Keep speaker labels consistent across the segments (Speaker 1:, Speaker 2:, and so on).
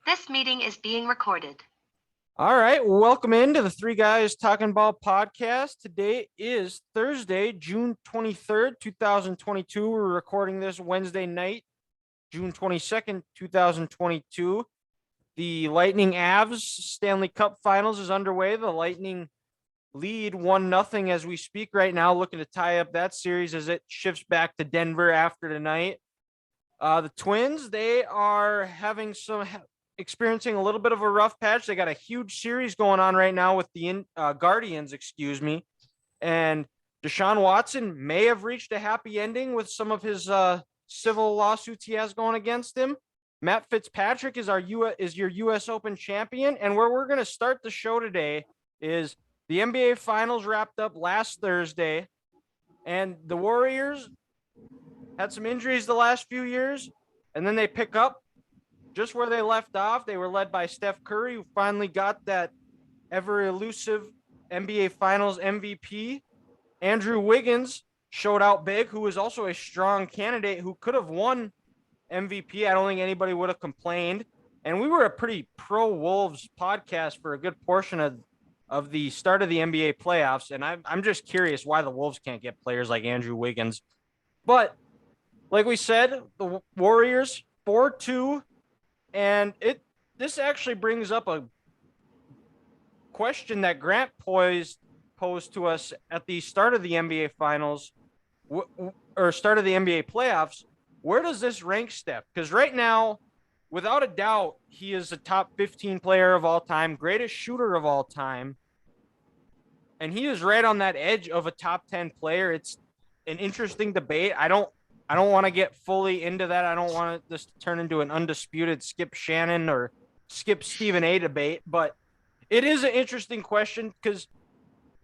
Speaker 1: This meeting is being recorded.
Speaker 2: All right, welcome into the Three Guys Talking Ball podcast. Today is Thursday, June 23rd, 2022. We're recording this Wednesday night, June 22nd, 2022. The Lightning Avs Stanley Cup Finals is underway. The Lightning lead 1-0 as we speak right now, looking to tie up that series as it shifts back to Denver after tonight. The Twins, they are experiencing a little bit of a rough patch. They got a huge series going on right now with the Guardians, and Deshaun Watson may have reached a happy ending with some of his civil lawsuits he has going against him. Matt Fitzpatrick is your U.S. Open champion, and where we're going to start the show today is the NBA Finals wrapped up last Thursday, and the Warriors had some injuries the last few years, and then they pick up just where they left off. They were led by Steph Curry, who finally got that ever elusive NBA Finals MVP. Andrew Wiggins showed out big, who was also a strong candidate who could have won MVP. I don't think anybody would have complained. And we were a pretty pro-Wolves podcast for a good portion of the start of the NBA playoffs. And I'm just curious why the Wolves can't get players like Andrew Wiggins. But like we said, the Warriors 4-2. And this actually brings up a question that Grant posed to us at the start of the NBA Finals or start of the NBA playoffs. Where does this rank Steph? Because right now, without a doubt, he is a top 15 player of all time, greatest shooter of all time. And he is right on that edge of a top 10 player. It's an interesting debate. I don't want to get fully into that. I don't want this to turn into an undisputed Skip Shannon or Skip Stephen A debate, but it is an interesting question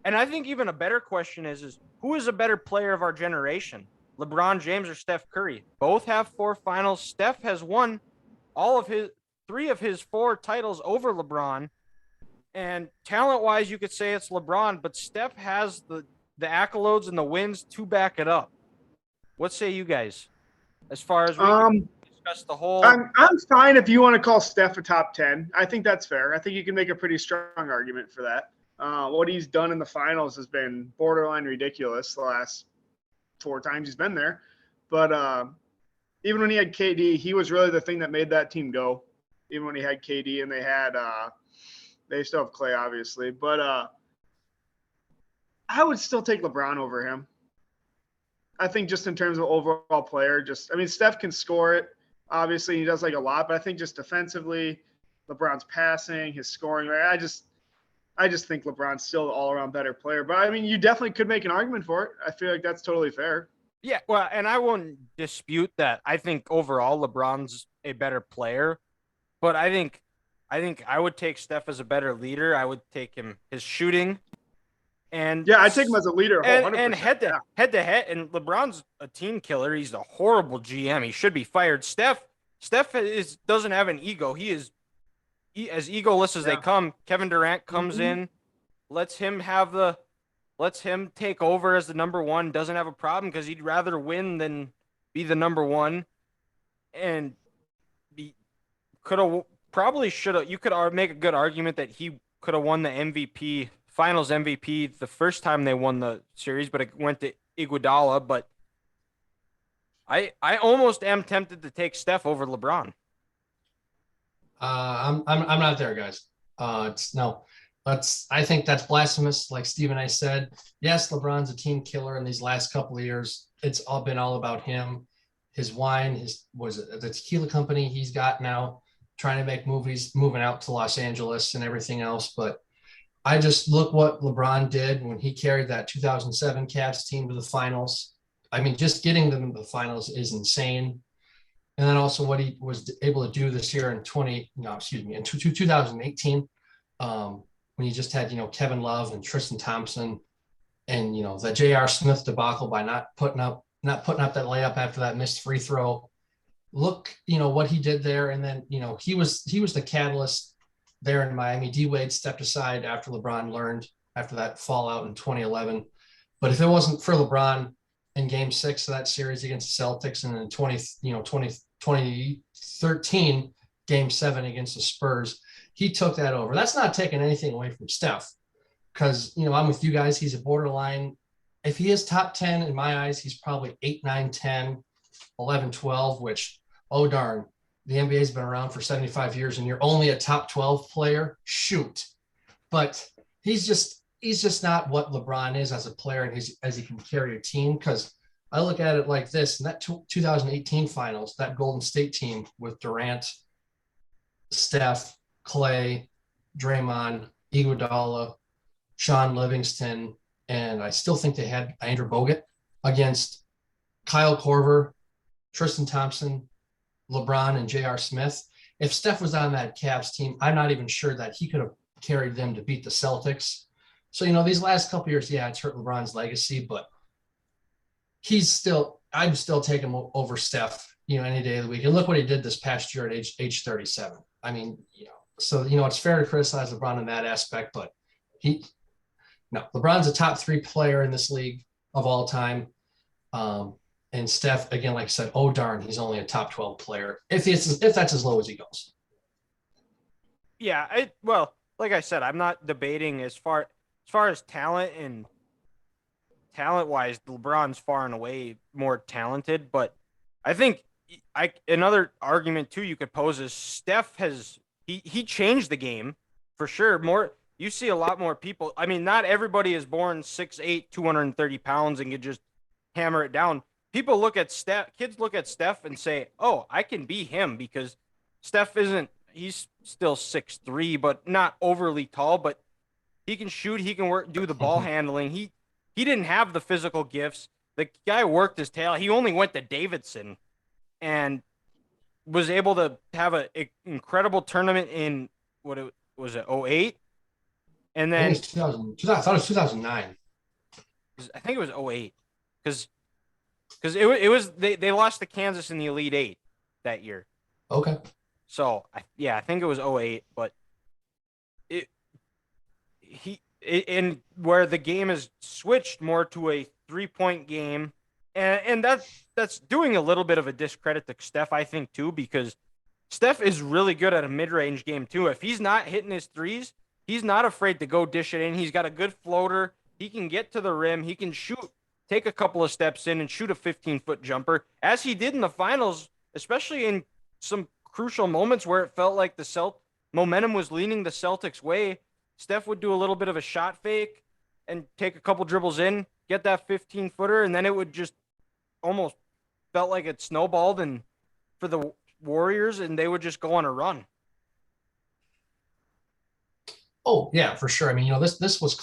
Speaker 2: and I think even a better question is who is a better player of our generation, LeBron James or Steph Curry? Both have 4 finals. Steph has won three of his 4 titles over LeBron, and talent-wise, you could say it's LeBron, but Steph has the accolades and the wins to back it up. What say you guys? As far as we can discuss the whole,
Speaker 3: I'm fine if you want to call Steph a top 10. I think that's fair. I think you can make a pretty strong argument for that. What he's done in the finals has been borderline ridiculous the last 4 times he's been there. But even when he had KD, he was really the thing that made that team go. Even when he had KD and they still have Clay, obviously. But I would still take LeBron over him. I think just in terms of overall player, Steph can score it. Obviously, he does a lot, but I think just defensively, LeBron's passing, his scoring, I just think LeBron's still an all-around better player. But, you definitely could make an argument for it. I feel like that's totally fair.
Speaker 2: Yeah, well, and I won't dispute that. I think overall LeBron's a better player, but I think I would take Steph as a better leader. I would take his shooting. And
Speaker 3: yeah, I take him as a leader.
Speaker 2: And head to head, and LeBron's a team killer. He's a horrible GM. He should be fired. Steph doesn't have an ego. He is as egoless as they come. Kevin Durant comes in, lets him take over as the number one. Doesn't have a problem because he'd rather win than be the number one. And you could make a good argument that he could have won the Finals MVP the first time they won the series, but it went to Iguodala. But I almost am tempted to take Steph over LeBron.
Speaker 4: I'm not there, guys. I think that's blasphemous. Like Stephen A said, yes, LeBron's a team killer in these last couple of years. It's all been all about him, his wine, the tequila company he's got now, trying to make movies, moving out to Los Angeles and everything else. But I just look what LeBron did when he carried that 2007 Cavs team to the finals. Just getting them to the finals is insane. And then also what he was able to do this year in 2018, when he just had, Kevin Love and Tristan Thompson and, the J.R. Smith debacle by not putting up that layup after that missed free throw. Look, what he did there. And then, he was the catalyst there in Miami. D Wade stepped aside after LeBron learned after that fallout in 2011. But if it wasn't for LeBron in Game 6 of that series against the Celtics and in 2013 Game 7 against the Spurs. He took that over. That's not taking anything away from Steph, because, I'm with you guys. He's a borderline. If he is top 10 in my eyes, he's probably 8, 9, 10, 11, 12, which, oh darn, the NBA has been around for 75 years and you're only a top 12 player. Shoot. But he's just not what LeBron is as a player, and as he can carry a team. Because I look at it like this: in that 2018 finals, that Golden State team with Durant, Steph, Clay, Draymond, Iguodala, Sean Livingston, and I still think they had Andrew Bogut against Kyle Korver, Tristan Thompson, LeBron, and J.R. Smith. If Steph was on that Cavs team, I'm not even sure that he could have carried them to beat the Celtics. So, these last couple of years, yeah, it's hurt LeBron's legacy, but I'm still taking him over Steph, any day of the week. And look what he did this past year at age 37. I mean, so, it's fair to criticize LeBron in that aspect, but LeBron's a top 3 player in this league of all time. And Steph, again, like I said, oh darn, he's only a top 12 player if that's as low as he goes.
Speaker 2: Yeah, like I said, I'm not debating as far as talent wise, LeBron's far and away more talented. But I think another argument too you could pose is Steph he changed the game for sure. You see a lot more people. I mean, not everybody is born 6'8", 230 pounds and can just hammer it down. Kids look at Steph and say, oh, I can be him, because Steph he's still 6'3", but not overly tall, but he can shoot, he can do the ball handling. He didn't have the physical gifts. The guy worked his tail. He only went to Davidson and was able to have an incredible tournament in, what was it, 08? And then
Speaker 4: I thought it was 2009.
Speaker 2: I think it was 08, because it was they lost to Kansas in the Elite Eight that year.
Speaker 4: Okay.
Speaker 2: So I think it was 08, but and where the game is switched more to a 3-point game, and that's doing a little bit of a discredit to Steph, I think, too, because Steph is really good at a mid-range game too. If he's not hitting his threes, he's not afraid to go dish it in. He's got a good floater. He can get to the rim. He can shoot, take a couple of steps in and shoot a 15-foot jumper, as he did in the finals, especially in some crucial moments where it felt like the momentum was leaning the Celtics' way. Steph would do a little bit of a shot fake and take a couple dribbles in, get that 15-footer, and then it would just almost felt like it snowballed and for the Warriors, and they would just go on a run.
Speaker 4: Oh yeah, for sure. I mean, this was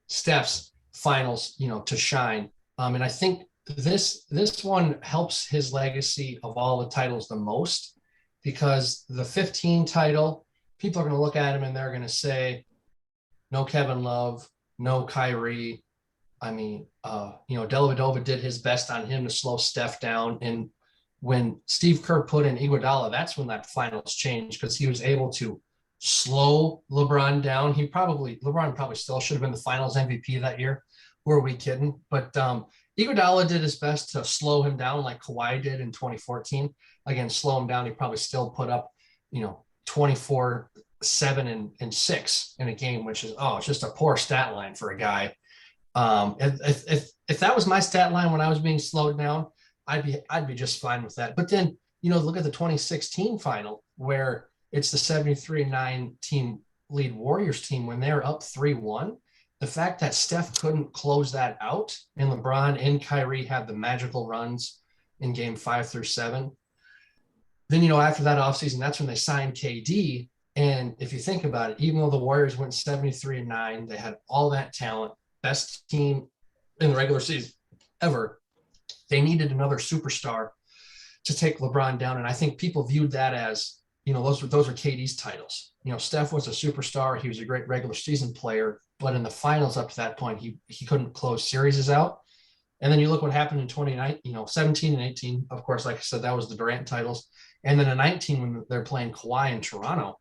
Speaker 4: Steph's finals, to shine. And I think this one helps his legacy of all the titles the most, because the 15 title, people are going to look at him and they're going to say, no Kevin Love, no Kyrie. I mean, Dellavedova did his best on him to slow Steph down. And when Steve Kerr put in Iguodala, that's when that finals changed, because he was able to slow LeBron down. LeBron probably still should have been the finals MVP that year. Who are we kidding? But Iguodala did his best to slow him down, like Kawhi did in 2014. Again, slow him down. He probably still put up, 24, 7, and 6 in a game, which is, it's just a poor stat line for a guy. If that was my stat line when I was being slowed down, I'd be just fine with that. But then, look at the 2016 final, where it's the 73-9 team lead Warriors team when they're up 3-1. The fact that Steph couldn't close that out, and LeBron and Kyrie had the magical runs in game 5 through 7. Then, after that offseason, that's when they signed KD. And if you think about it, even though the Warriors went 73-9, they had all that talent, best team in the regular season ever. They needed another superstar to take LeBron down. And I think people viewed that as, those were KD's titles. Steph was a superstar. He was a great regular season player, but in the finals up to that point, he couldn't close series out. And then you look what happened in 2019, 17 and 18. Of course, like I said, that was the Durant titles. And then in 19, when they're playing Kawhi in Toronto,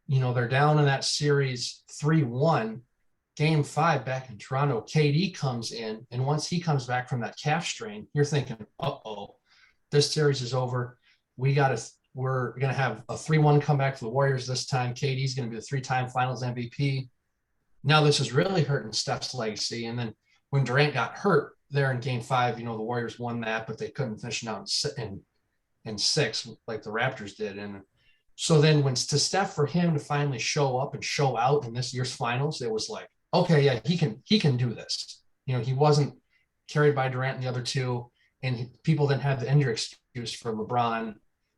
Speaker 4: they're down in that series 3-1. Game 5 back in Toronto, KD comes in, and once he comes back from that calf strain, you're thinking, This series is over. We're going to have a 3-1 comeback for the Warriors this time. KD's going to be the 3-time finals MVP. Now this is really hurting Steph's legacy. And then when Durant got hurt there in game 5, the Warriors won that, but they couldn't finish it out in 6 like the Raptors did. And so then to Steph, for him to finally show up and show out in this year's finals, it was like, okay, yeah, he can do this. He wasn't carried by Durant and the other two, and people didn't have the injury excuse for LeBron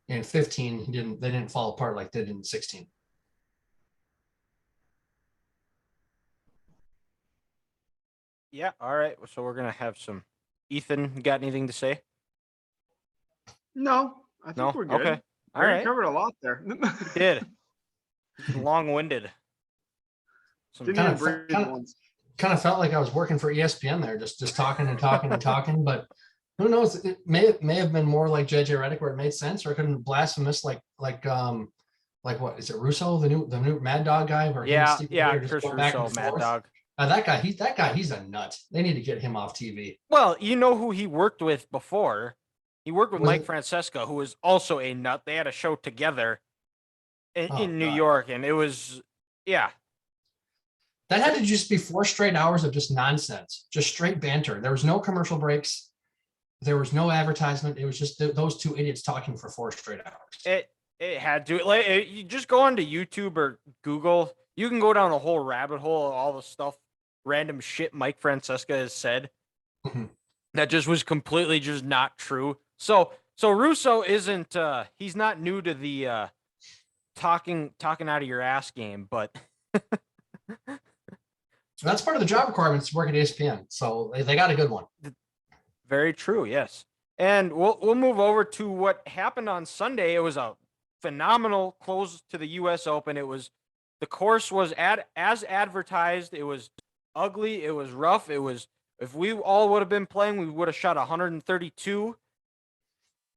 Speaker 4: in 15. They didn't fall apart like they did in 16.
Speaker 2: Yeah. All right. So we're gonna have some. Ethan, you got anything to say?
Speaker 3: No, I think we're good.
Speaker 2: Okay. All
Speaker 3: Already
Speaker 2: right.
Speaker 3: covered a lot there.
Speaker 2: Did. Long-winded.
Speaker 3: Didn't even breathe once.
Speaker 4: Kind of felt like I was working for ESPN there, just talking and talking and talking. But who knows? It may have been more like JJ Redick, where it made sense, or it could have been blasphemous, like what is it? Russo, the new Mad Dog guy? Where
Speaker 2: Chris Russo, Mad Dog.
Speaker 4: That guy, he's a nut. They need to get him off TV.
Speaker 2: Well, you know who he worked with before? He worked with Mike Francesca, who was also a nut. They had a show together in New York, and it was, yeah.
Speaker 4: That had to just be 4 straight hours of just nonsense, just straight banter. There was no commercial breaks. There was no advertisement. It was just those two idiots talking for 4 straight hours.
Speaker 2: It had to. You just go onto YouTube or Google. You can go down a whole rabbit hole of all the stuff, random shit Mike Francesca has said that just was completely just not true. So Russo isn't. He's not new to the talking out of your ass game, but.
Speaker 4: That's part of the job requirements to work at ESPN. So they got a good one.
Speaker 2: Very true. Yes. And we'll move over to what happened on Sunday. It was a phenomenal close to the U.S. Open. The course was as advertised. It was ugly. It was rough. If we all would have been playing, we would have shot 132.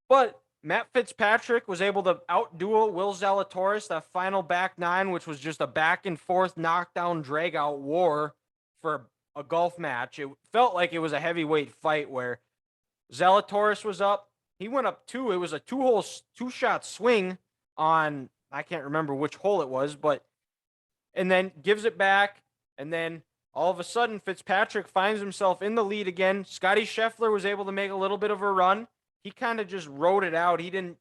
Speaker 2: But Matt Fitzpatrick was able to outduel Will Zalatoris, that final back 9, which was just a back and forth knockdown drag out war for a golf match. It felt like it was a heavyweight fight where Zalatoris was up. He went up 2. It was a 2-shot swing on, I can't remember which hole it was, and then gives it back. And then all of a sudden, Fitzpatrick finds himself in the lead again. Scotty Scheffler was able to make a little bit of a run. He kind of just rode it out. He didn't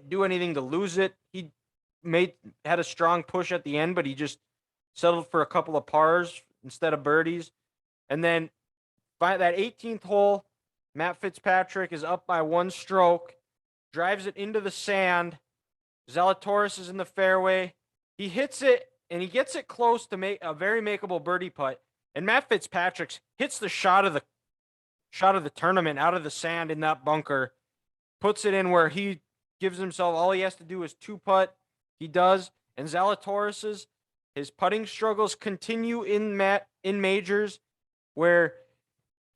Speaker 2: do anything to lose it. He had a strong push at the end, but he just settled for a couple of pars instead of birdies. And then by that 18th hole, Matt Fitzpatrick is up by 1 stroke, drives it into the sand. Zalatoris is in the fairway. He hits it, and he gets it close to make a very makeable birdie putt. And Matt Fitzpatrick hits the shot of the tournament out of the sand in that bunker, puts it in where he gives himself, all he has to do is 2-putt. He does. And Zalatoris's, his putting struggles continue in majors, where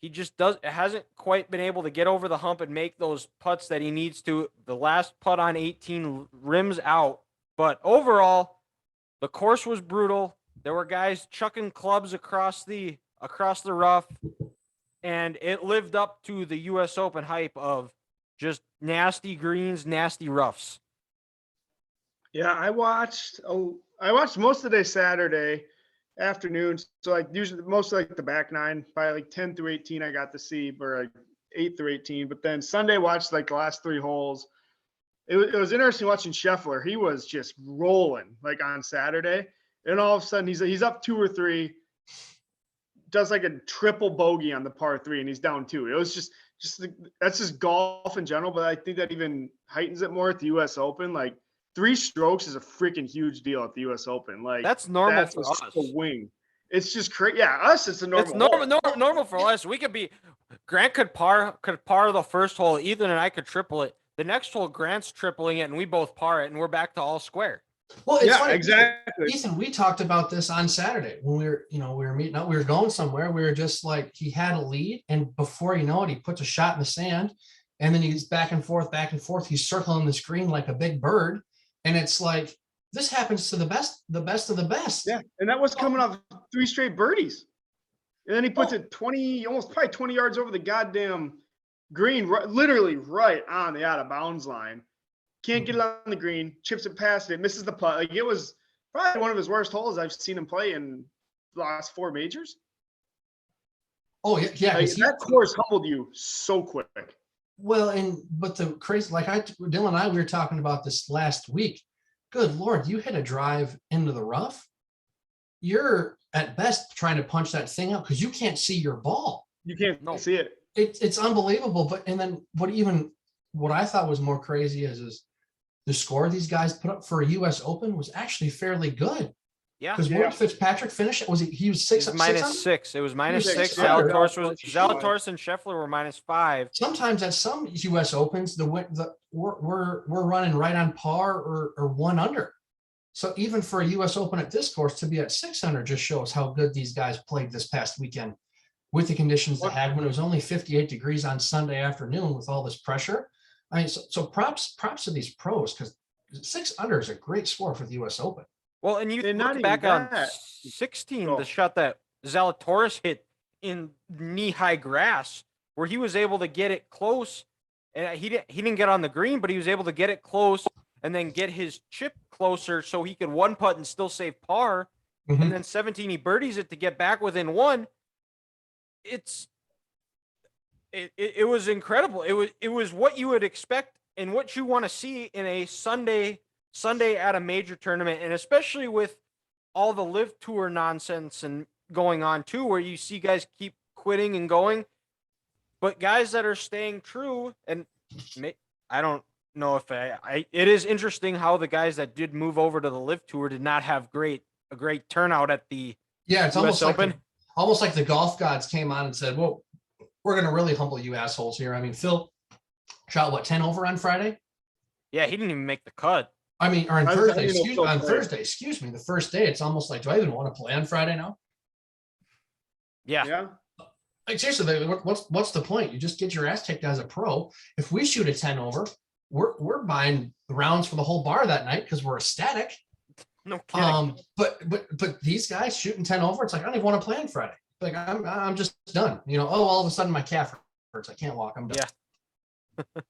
Speaker 2: he just hasn't quite been able to get over the hump and make those putts that he needs to. The last putt on 18 rims out. But overall, the course was brutal. There were guys chucking clubs across the rough. And it lived up to the U.S. Open hype of just nasty greens, nasty roughs.
Speaker 3: Yeah, I watched most of the day Saturday afternoon. So like usually mostly like the back 9, by like 10 through 18 I got to see, or like 8 through 18. But then Sunday watched like the last 3 holes. It was interesting watching Scheffler. He was just rolling like on Saturday, and all of a sudden he's up 2 or 3. Does like a triple bogey on the par 3, and he's down 2. It was just that's just golf in general, but I think that even heightens it more at the U.S. Open. Like 3 strokes is a freaking huge deal at the U.S. Open. Like
Speaker 2: that's normal for us.
Speaker 3: A wing. It's just crazy. Yeah, us it's a normal.
Speaker 2: It's normal for us. We could be Grant could par the first hole. Ethan and I could triple it. The next hole, Grant's tripling it, and we both par it, and we're back to all square.
Speaker 4: Well, it's funny.
Speaker 3: Exactly.
Speaker 4: Ethan, we talked about this on Saturday when we were meeting up. We were going somewhere. We were just like, he had a lead, and before you know it, he puts a shot in the sand, and then he's back and forth. He's circling the screen like a big bird, and it's like, this happens to the best of the best.
Speaker 3: Yeah, and that was coming off 3 straight birdies, and then he puts it 20, almost probably 20 yards over the goddamn Green, literally right on the out of bounds line. Can't get it on the green, chips it past it, misses the putt. Like, it was probably one of his worst holes I've seen him play in the last 4 majors.
Speaker 4: Oh yeah.
Speaker 3: Like, that course humbled you so quick.
Speaker 4: Well, but the crazy, like Dylan and I, we were talking about this last week. Good Lord, you hit a drive into the rough. You're at best trying to punch that thing out because you can't see your ball.
Speaker 3: You can't see it.
Speaker 4: It's unbelievable. But and then what I thought was more crazy is the score these guys put up for a U.S. Open was actually fairly good.
Speaker 2: Yeah.
Speaker 4: Because what did Fitzpatrick finish? He was six?
Speaker 2: Minus 6. It was minus 6.
Speaker 4: under.
Speaker 2: Zalatoris and Scheffler were minus 5.
Speaker 4: Sometimes at some U.S. Opens, we're running right on par or 1 under. So even for a U.S. Open at this course to be at 600 just shows how good these guys played this past weekend with the conditions they had when it was only 58 degrees on Sunday afternoon with all this pressure. I mean, so props to these pros because 6 under is a great score for the U.S. Open.
Speaker 2: Well, and you
Speaker 3: And not
Speaker 2: look
Speaker 3: even
Speaker 2: back on
Speaker 3: that.
Speaker 2: 16,
Speaker 3: Oh.
Speaker 2: the shot that Zalatoris hit in knee-high grass, where he was able to get it close, and he didn't get on the green, but he was able to get it close and then get his chip closer so he could 1-putt and still save par.
Speaker 4: Mhm.
Speaker 2: And then 17, he birdies it to get back within 1. It was incredible. It was what you would expect and what you want to see in a Sunday at a major tournament, and especially with all the Live Tour nonsense and going on too, where you see guys keep quitting and going, but guys that are staying true. And I don't know if it is interesting how the guys that did move over to the Live Tour did not have a great turnout at the
Speaker 4: It's
Speaker 2: US Open.
Speaker 4: Almost like the golf gods came on and said, well, we're going to really humble you assholes here. I mean, Phil shot 10 over on Friday?
Speaker 2: Yeah, he didn't even make the cut.
Speaker 4: I mean, or on
Speaker 3: I
Speaker 4: Thursday,
Speaker 3: didn't even know
Speaker 4: Thursday, excuse me, the first day, it's almost like, do I even want to play on Friday now?
Speaker 2: Yeah.
Speaker 3: Yeah.
Speaker 4: Like seriously, what's the point? You just get your ass kicked as a pro. If we shoot a 10 over, we're buying rounds for the whole bar that night because we're ecstatic.
Speaker 2: No kidding.
Speaker 4: But these guys shooting 10 over, it's like I don't even want to play on Friday. Like I'm just done. You know, all of a sudden my calf hurts. I can't walk. I'm done.
Speaker 2: Yeah.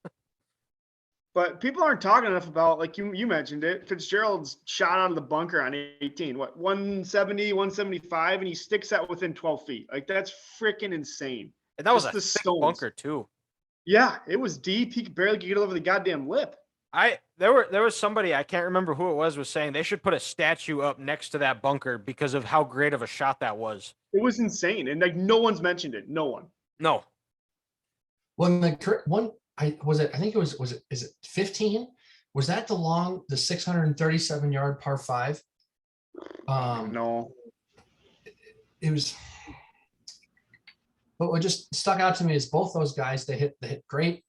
Speaker 3: But people aren't talking enough about, like you mentioned it, Fitzgerald's shot out of the bunker on 18, 170, 175, and he sticks that within 12 feet. Like, that's freaking insane.
Speaker 2: And that was
Speaker 3: Just
Speaker 2: a
Speaker 3: the
Speaker 2: thick
Speaker 3: stones.
Speaker 2: bunker too.
Speaker 3: Yeah, it was deep. He could barely get it over the goddamn lip.
Speaker 2: There was somebody, I can't remember who it was saying they should put a statue up next to that bunker because of how great of a shot that was.
Speaker 3: It was insane. And like, no one's mentioned it. No one.
Speaker 2: No.
Speaker 4: When the one, I think it was is it 15? Was that the 637 yard par 5?
Speaker 3: No.
Speaker 4: It was. But what just stuck out to me is both those guys, they hit great,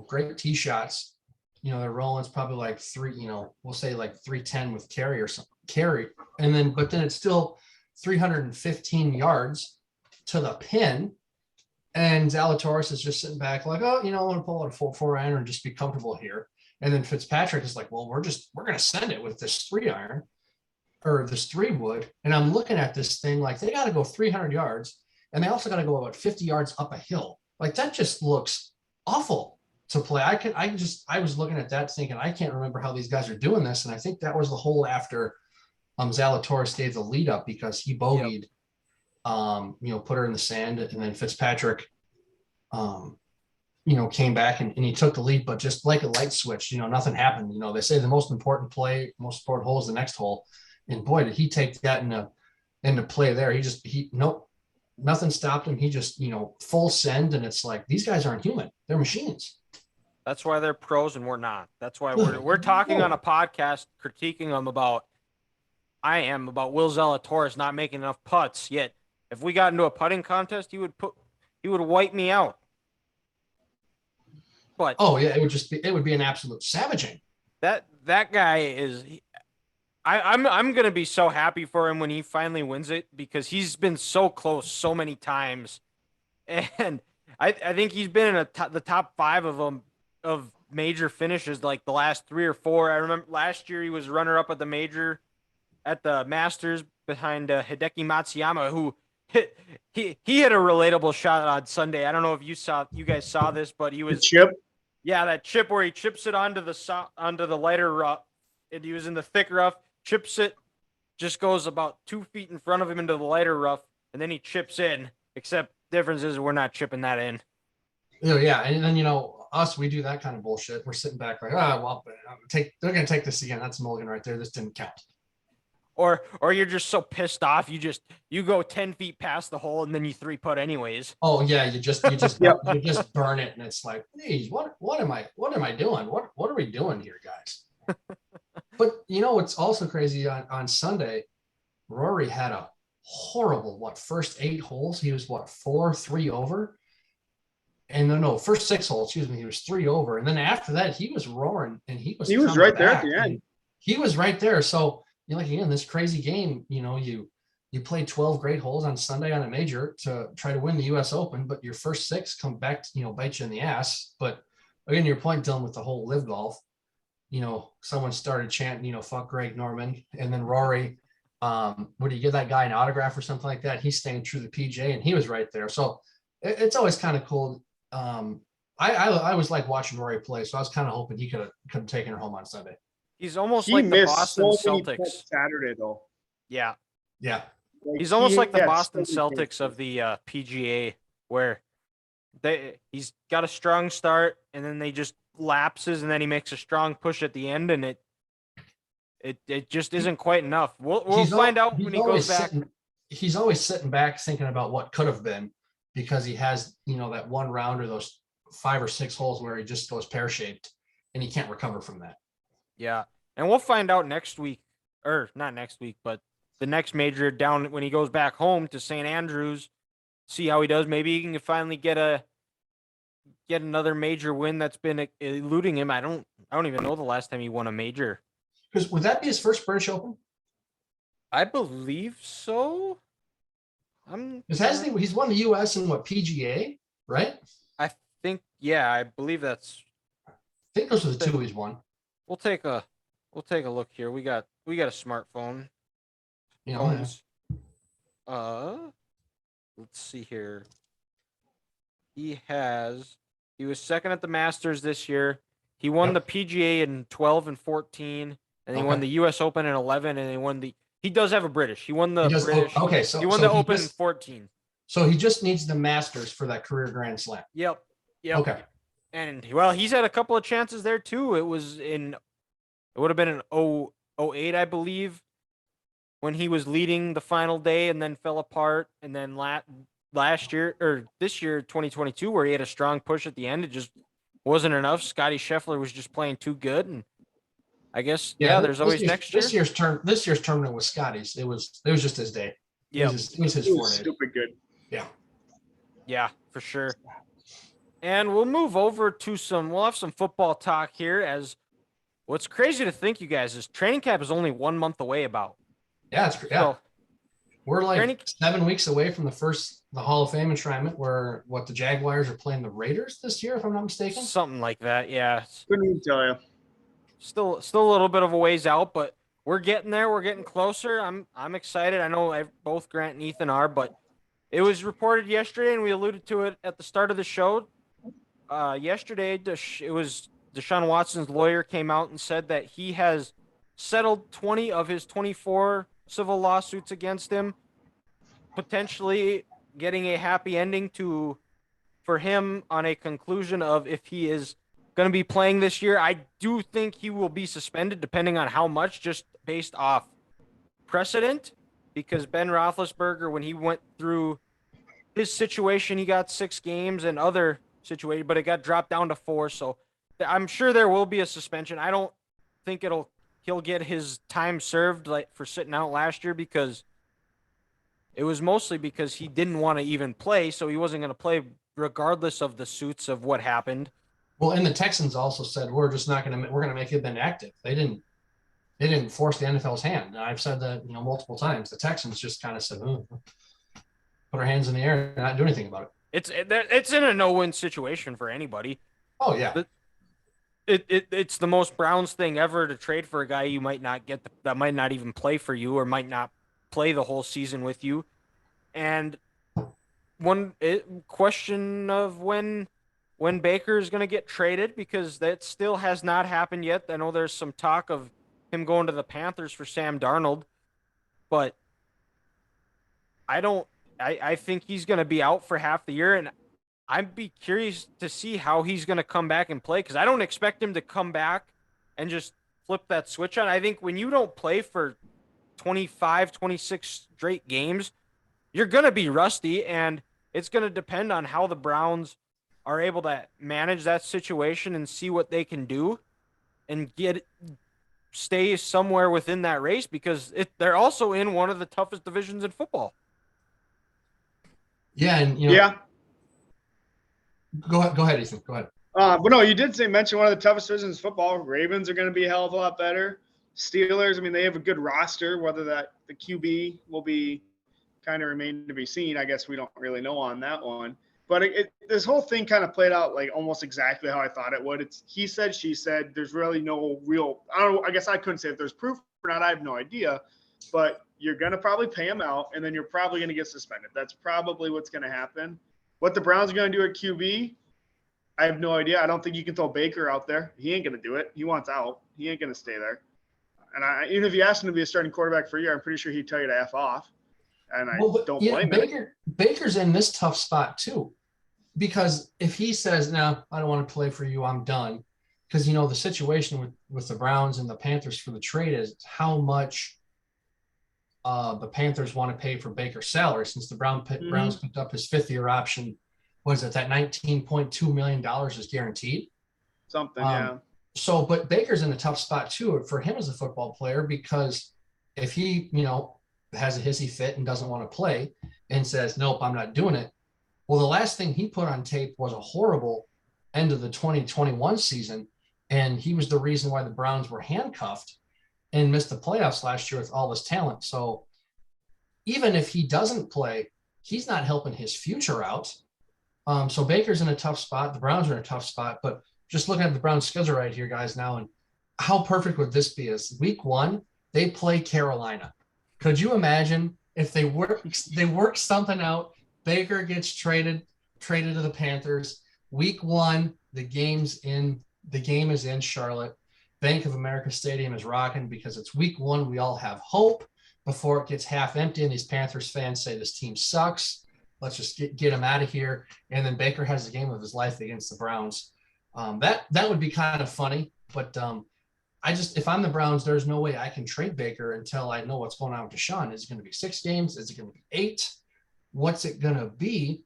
Speaker 4: great tee shots. Their rolling's probably like we'll say like 310 with carry or something. But then it's still 315 yards to the pin. And Zalatoris is just sitting back like, oh, I want to pull out a 4 iron and just be comfortable here. And then Fitzpatrick is like, well, we're going to send it with this 3 iron or this 3 wood. And I'm looking at this thing like they got to go 300 yards and they also got to go about 50 yards up a hill. Like that just looks awful to play. I was looking at that thinking, I can't remember how these guys are doing this. And I think that was the hole after Zalatoris gave the lead up because he bogeyed. Yep. Put her in the sand, and then Fitzpatrick, came back and he took the lead, but just like a light switch, nothing happened. They say the most important hole is the next hole. And boy, did he take that into play there. Nothing stopped him. He just, full send. And it's like, these guys aren't human. They're machines.
Speaker 2: That's why they're pros and we're not. That's why we're talking on a podcast critiquing them about Will Zalatoris not making enough putts, yet if we got into a putting contest, he would wipe me out. But
Speaker 4: oh yeah, it would be an absolute savaging.
Speaker 2: That guy is. I'm gonna be so happy for him when he finally wins it because he's been so close so many times, and I think he's been in the top 5 of them of major finishes like the last 3 or 4. I remember last year he was runner up at the major at the Masters behind Hideki Matsuyama, who he had a relatable shot on Sunday. I don't know if you guys saw this, but he
Speaker 3: The
Speaker 2: was
Speaker 3: chip.
Speaker 2: that chip where he chips it onto the lighter rough, and he was in the thick rough, chips it, just goes about 2 feet in front of him into the lighter rough, and then he chips in. Except difference is we're not chipping that in.
Speaker 4: Oh, yeah. And then, us, we do that kind of bullshit. We're sitting back like, well, they're going to take this again. That's a mulligan right there. This didn't count.
Speaker 2: Or you're just so pissed off, you go 10 feet past the hole and then you 3-putt anyways.
Speaker 4: Oh yeah, you just
Speaker 3: Yep.
Speaker 4: you just burn it, and it's like, geez, what am I doing? What are we doing here, guys? But what's also crazy on Sunday, Rory had a horrible first 8 holes. He was 4-3 over. And no, first 6 holes, excuse me, he was 3 over. And then after that, he was roaring, and he was
Speaker 3: right there at
Speaker 4: back,
Speaker 3: the end.
Speaker 4: He was right there. So again, this crazy game, you played 12 great holes on Sunday on a major to try to win the U.S. Open, but your first 6 come back to, bite you in the ass. But again, your point, Dylan, with the whole live golf, someone started chanting, fuck Greg Norman. And then Rory, would you give that guy an autograph or something like that? He's staying true to the PJ, and he was right there. So it's always kind of cool. I always like watching Rory play, so I was kind of hoping he could have taken her home on Sunday.
Speaker 2: He's almost
Speaker 3: He
Speaker 2: like the
Speaker 3: missed
Speaker 2: Boston
Speaker 3: so many
Speaker 2: Celtics.
Speaker 3: putts Saturday though.
Speaker 2: Yeah.
Speaker 4: Yeah.
Speaker 2: He's almost like the
Speaker 3: had
Speaker 2: Boston
Speaker 3: so many
Speaker 2: Celtics of the PGA, where he's got a strong start and then they just lapses, and then he makes a strong push at the end, and it just isn't quite enough. We'll find out when he goes back.
Speaker 4: He's always sitting back thinking about what could have been, because he has that one round or those 5 or 6 holes where he just goes pear-shaped and he can't recover from that.
Speaker 2: Yeah, and we'll find out next week, or not next week, but the next major down when he goes back home to St. Andrews, see how he does. Maybe he can finally get another major win that's been eluding him. I don't even know the last time he won a major.
Speaker 4: Because would that be his first British Open?
Speaker 2: I believe so.
Speaker 4: He's won the U.S. and PGA, right?
Speaker 2: I think, yeah, I believe that's.
Speaker 4: I think those are the 2 he's won.
Speaker 2: We'll take a look here. We got a smartphone. Phones. Let's see here. He was second at the Masters this year. He won the PGA in 12 and 14, and he won the U.S. Open in 11, and he does have a British. He won the British.
Speaker 4: Okay, so
Speaker 2: he won the Open in 14.
Speaker 4: So he just needs the Masters for that career Grand Slam.
Speaker 2: Yep.
Speaker 4: Okay.
Speaker 2: And he's had a couple of chances there too. It would have been in 08, I believe, when he was leading the final day and then fell apart. And then last year, or this year, 2022, where he had a strong push at the end, it just wasn't enough. Scotty Scheffler was just playing too good, and I guess there's always next year.
Speaker 4: This year's tournament was Scotty's. It was just his day.
Speaker 2: Yeah,
Speaker 4: it was his forte.
Speaker 3: Stupid good.
Speaker 2: Yeah, for sure. And we'll move over to we'll have some football talk here. As what's crazy to think, you guys, is training camp is only 1 month away about.
Speaker 4: Yeah,
Speaker 2: So,
Speaker 4: we're like 7 weeks away from the Hall of Fame enshrinement, where the Jaguars are playing the Raiders this year, if I'm not mistaken.
Speaker 2: Something like that, yeah.
Speaker 3: Couldn't even tell you.
Speaker 2: Still a little bit of a ways out, but we're getting there. We're getting closer. I'm excited. I know both Grant and Ethan are, but it was reported yesterday, and we alluded to it at the start of the show. Yesterday, it was Deshaun Watson's lawyer came out and said that he has settled 20 of his 24 civil lawsuits against him, potentially getting a happy ending for him on a conclusion of if he is going to be playing this year. I do think he will be suspended, depending on how much, just based off precedent, because Ben Roethlisberger, when he went through his situation, he got 6 games and other situations, but it got dropped down to 4. So I'm sure there will be a suspension. I don't think he'll get his time served for sitting out last year, because it was mostly because he didn't want to even play, so he wasn't going to play regardless of the suits of what happened.
Speaker 4: Well, and the Texans also said we're going to make him inactive. They didn't force the NFL's hand. And I've said that multiple times. The Texans just kind of said, put our hands in the air and not do anything about it.
Speaker 2: It's in a no-win situation for anybody.
Speaker 4: Oh yeah.
Speaker 2: It's the most Browns thing ever to trade for a guy you might not get that might not even play for you, or might not play the whole season with you. And question of when Baker is going to get traded, because that still has not happened yet. I know there's some talk of him going to the Panthers for Sam Darnold, but I think he's going to be out for half the year, and I'd be curious to see how he's going to come back and play, because I don't expect him to come back and just flip that switch on. I think when you don't play for 25, 26 straight games, you're going to be rusty, and it's going to depend on how the Browns are able to manage that situation and see what they can do and stay somewhere within that race, because they're also in one of the toughest divisions in football.
Speaker 4: Yeah, and
Speaker 3: Yeah.
Speaker 4: Go ahead, Ethan. Go ahead.
Speaker 3: But no, you did mention one of the toughest divisions in football. Ravens are going to be a hell of a lot better. Steelers, I mean, they have a good roster. Whether the QB will be kind of remain to be seen. I guess we don't really know on that one. But this whole thing kind of played out like almost exactly how I thought it would. It's he said, she said. There's really no real. I don't know. I guess I couldn't say if there's proof or not. I have no idea. But you're going to probably pay him out, and then you're probably going to get suspended. That's probably what's going to happen. What the Browns are going to do at QB, I have no idea. I don't think you can throw Baker out there. He ain't going to do it. He wants out. He ain't going to stay there. And even if you asked him to be a starting quarterback for a year, I'm pretty sure he'd tell you to F off. And I don't blame him.
Speaker 4: Baker's in this tough spot too, because if he says, "No, I don't want to play for you. I'm done," because the situation with the Browns and the Panthers for the trade is how much the Panthers want to pay for Baker's salary, since the Browns picked up his 5th-year option. Was it that $19.2 million is guaranteed?
Speaker 3: Something, yeah.
Speaker 4: So, but Baker's in a tough spot too for him as a football player, because if he, has a hissy fit and doesn't want to play and says, "Nope, I'm not doing it." Well, the last thing he put on tape was a horrible end of the 2021 season. And he was the reason why the Browns were handcuffed and missed the playoffs last year with all this talent. So even if he doesn't play, he's not helping his future out. So Baker's in a tough spot. The Browns are in a tough spot, but just looking at the Browns schedule right here, guys, now, and how perfect would this be? Is week 1, they play Carolina. Could you imagine if they work something out? Baker gets traded to the Panthers. Week 1, the game is in Charlotte. Bank of America Stadium is rocking because it's week 1. We all have hope before it gets half empty and these Panthers fans say this team sucks. Let's just get him out of here. And then Baker has the game of his life against the Browns. That would be kind of funny, but if I'm the Browns, there's no way I can trade Baker until I know what's going on with Deshaun. Is it going to be 6 games? Is it going to be 8? What's it going to be?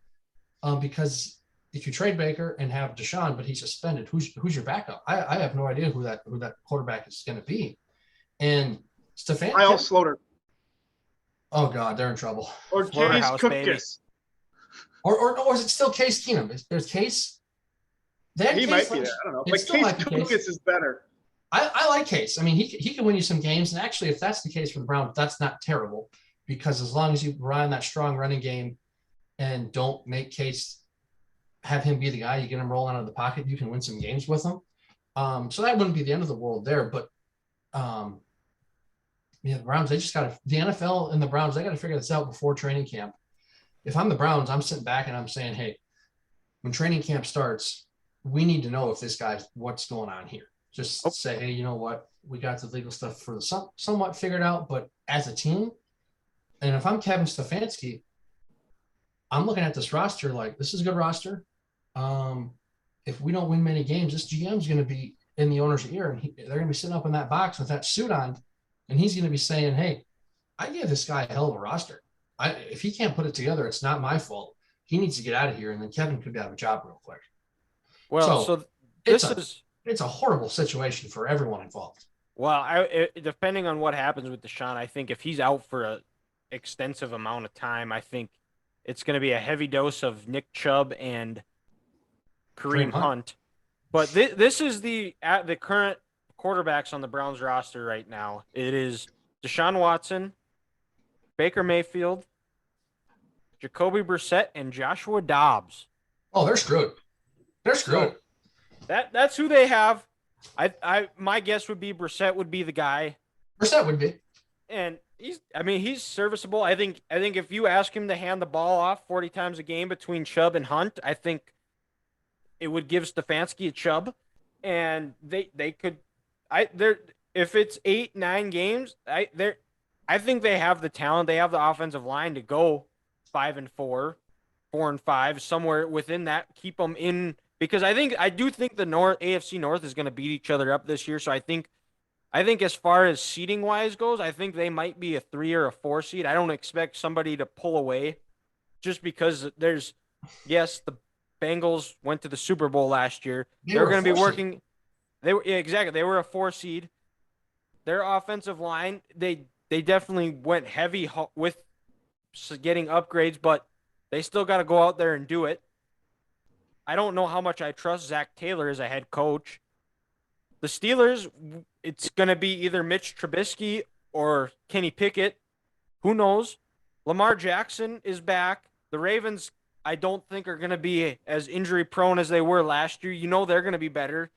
Speaker 4: Because if you trade Baker and have Deshaun, but he's suspended, who's your backup? I have no idea who that quarterback is going to be. And Stefanski.
Speaker 3: Kyle Sloter.
Speaker 4: Oh God, they're in trouble.
Speaker 3: Or Case Cookus.
Speaker 4: Or is it still Case Keenum? There's Case.
Speaker 3: He might be there. I don't know. But Case Cookus is better.
Speaker 4: I like Case. I mean, he can win you some games. And actually, if that's the case for the Browns, that's not terrible, because as long as you rely on that strong running game and don't make Case have him be the guy, you get him rolling out of the pocket, you can win some games with him. So that wouldn't be the end of the world there. But the Browns, the NFL and the Browns, they got to figure this out before training camp. If I'm the Browns, I'm sitting back and I'm saying, hey, when training camp starts, we need to know if this guy's what's going on here. Just say, hey, you know what? We got the legal stuff for the somewhat figured out, but as a team, and if I'm Kevin Stefanski, I'm looking at this roster like this is a good roster. If we don't win many games, this GM's going to be in the owner's ear, and they're going to be sitting up in that box with that suit on, and he's going to be saying, hey, I gave this guy a hell of a roster. If he can't put it together, it's not my fault. He needs to get out of here, and then Kevin could have a job real quick.
Speaker 2: Well, so
Speaker 4: it's a horrible situation for everyone involved.
Speaker 2: Well, depending on what happens with Deshaun, I think if he's out for an extensive amount of time, I think it's going to be a heavy dose of Nick Chubb and Kareem Hunt. But this is the current quarterbacks on the Browns roster right now. It is Deshaun Watson, Baker Mayfield, Jacoby Brissett, and Joshua Dobbs.
Speaker 4: Oh, they're screwed. They're screwed.
Speaker 2: So that's who they have. My guess would be Brissett would be the guy.
Speaker 4: Brissett would be.
Speaker 2: And He's serviceable. I think if you ask him to hand the ball off 40 times a game between Chubb and Hunt, I think it would give Stefanski a Chubb, and they could. If it's 8-9 games, I think they have the talent. They have the offensive line to go 5-4, 4-5, somewhere within that. Keep them in, because I do think the AFC North is going to beat each other up this year. So I think as far as seeding wise goes, I think they might be a 3 or a 4 seed. I don't expect somebody to pull away, just because yes, the Bengals went to the Super Bowl last year. They're going to be working. Exactly. They were a 4 seed. Their offensive line, they definitely went heavy with getting upgrades, but they still got to go out there and do it. I don't know how much I trust Zach Taylor as a head coach. The Steelers, it's going to be either Mitch Trubisky or Kenny Pickett. Who knows? Lamar Jackson is back. The Ravens, I don't think, are going to be as injury prone as they were last year. They're going to be better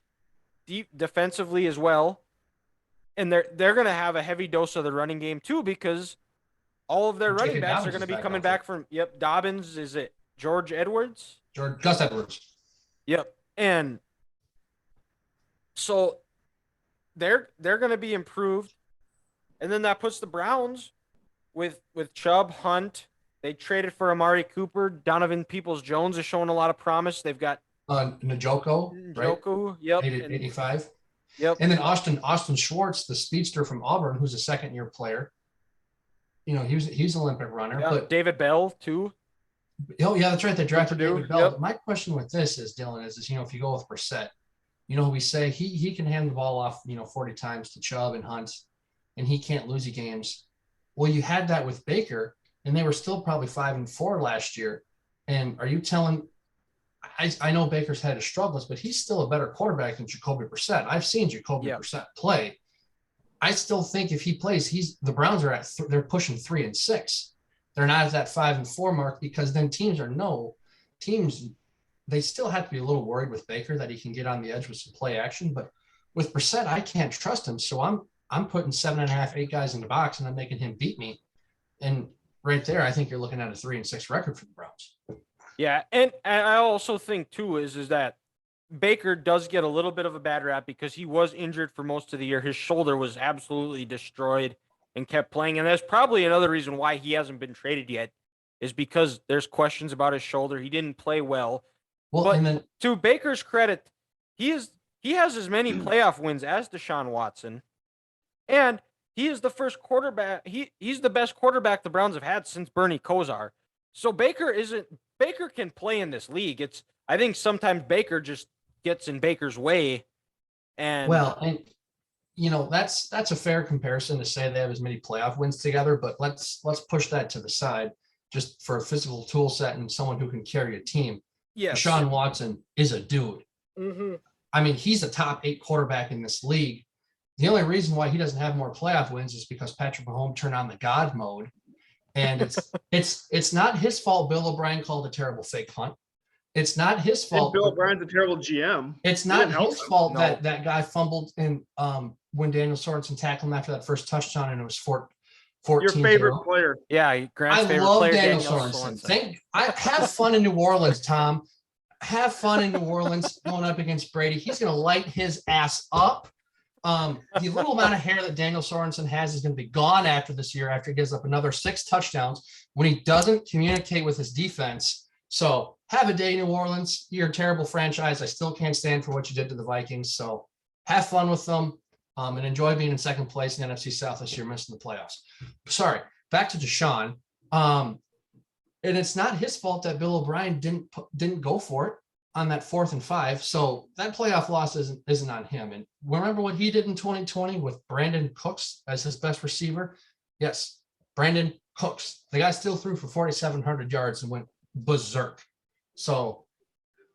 Speaker 2: defensively as well. And they're going to have a heavy dose of the running game too, because all of their running backs are going to be coming back from Dobbins. Is it Gus
Speaker 4: Edwards?
Speaker 2: Yep. And so they're going to be improved. And then that puts the Browns with Chubb, Hunt. They traded for Amari Cooper. Donovan Peoples-Jones is showing a lot of promise. They've got
Speaker 4: Njoku, right?
Speaker 2: Yep.
Speaker 4: 85.
Speaker 2: Yep.
Speaker 4: And then Austin Schwartz, the speedster from Auburn, who's a second-year player. He's an Olympic runner.
Speaker 2: Yeah,
Speaker 4: but
Speaker 2: David Bell too.
Speaker 4: Oh yeah, that's right. They drafted David Bell.
Speaker 2: Yep.
Speaker 4: My question with this is, Dylan, is if you go with Brissett, we say he can hand the ball off 40 times to Chubb and Hunt, and he can't lose you games. Well, you had that with Baker, and they were still probably 5-4 last year. And are you telling? I know Baker's had his struggles, but he's still a better quarterback than Jacoby Brissett. I've seen Jacoby Brissett play. I still think if he plays, the Browns are they're pushing 3-6. They're not at that 5-4 mark, because then teams they still have to be a little worried with Baker that he can get on the edge with some play action. But with Brissett, I can't trust him. So I'm putting 7.5, 8 guys in the box, and I'm making him beat me. And right there, I think you're looking at a 3-6 record for the Browns.
Speaker 2: Yeah, and I also think too is that Baker does get a little bit of a bad rap because he was injured for most of the year. His shoulder was absolutely destroyed and kept playing. And that's probably another reason why he hasn't been traded yet, is because there's questions about his shoulder. He didn't play well. But to Baker's credit, he has as many playoff wins as Deshaun Watson. And he is the first quarterback. He's the best quarterback the Browns have had since Bernie Kosar. So Baker can play in this league. I think sometimes Baker just gets in Baker's way. And
Speaker 4: that's a fair comparison to say they have as many playoff wins together, but let's push that to the side just for a physical tool set and someone who can carry a team.
Speaker 2: Yes.
Speaker 4: Deshaun Watson is a dude.
Speaker 2: Mm-hmm.
Speaker 4: He's a top 8 quarterback in this league. The only reason why he doesn't have more playoff wins is because Patrick Mahomes turned on the God mode. And it's not his fault Bill O'Brien called a terrible fake punt. It's not his fault.
Speaker 3: Bill O'Brien's a terrible GM.
Speaker 4: It's not his fault that guy fumbled and when Daniel Sorensen tackled him after that first touchdown, and it was 14.
Speaker 3: Your favorite player.
Speaker 2: Yeah, Grant's
Speaker 4: favorite
Speaker 2: love
Speaker 4: player, Daniel Sorensen. Have fun in New Orleans, Tom. Have fun in New Orleans going up against Brady. He's going to light his ass up. The little amount of hair that Daniel Sorensen has is going to be gone after this year, after he gives up another 6 touchdowns when he doesn't communicate with his defense. So have a day, New Orleans. You're a terrible franchise. I still can't stand for what you did to the Vikings. So have fun with them and enjoy being in second place in the NFC South this year, missing the playoffs. Sorry, back to Deshaun. And it's not his fault that Bill O'Brien didn't go for it on that 4th and 5. So that playoff loss isn't on him. And remember what he did in 2020 with Brandon Cooks as his best receiver? Yes, Brandon Cooks. The guy still threw for 4,700 yards and went berserk. So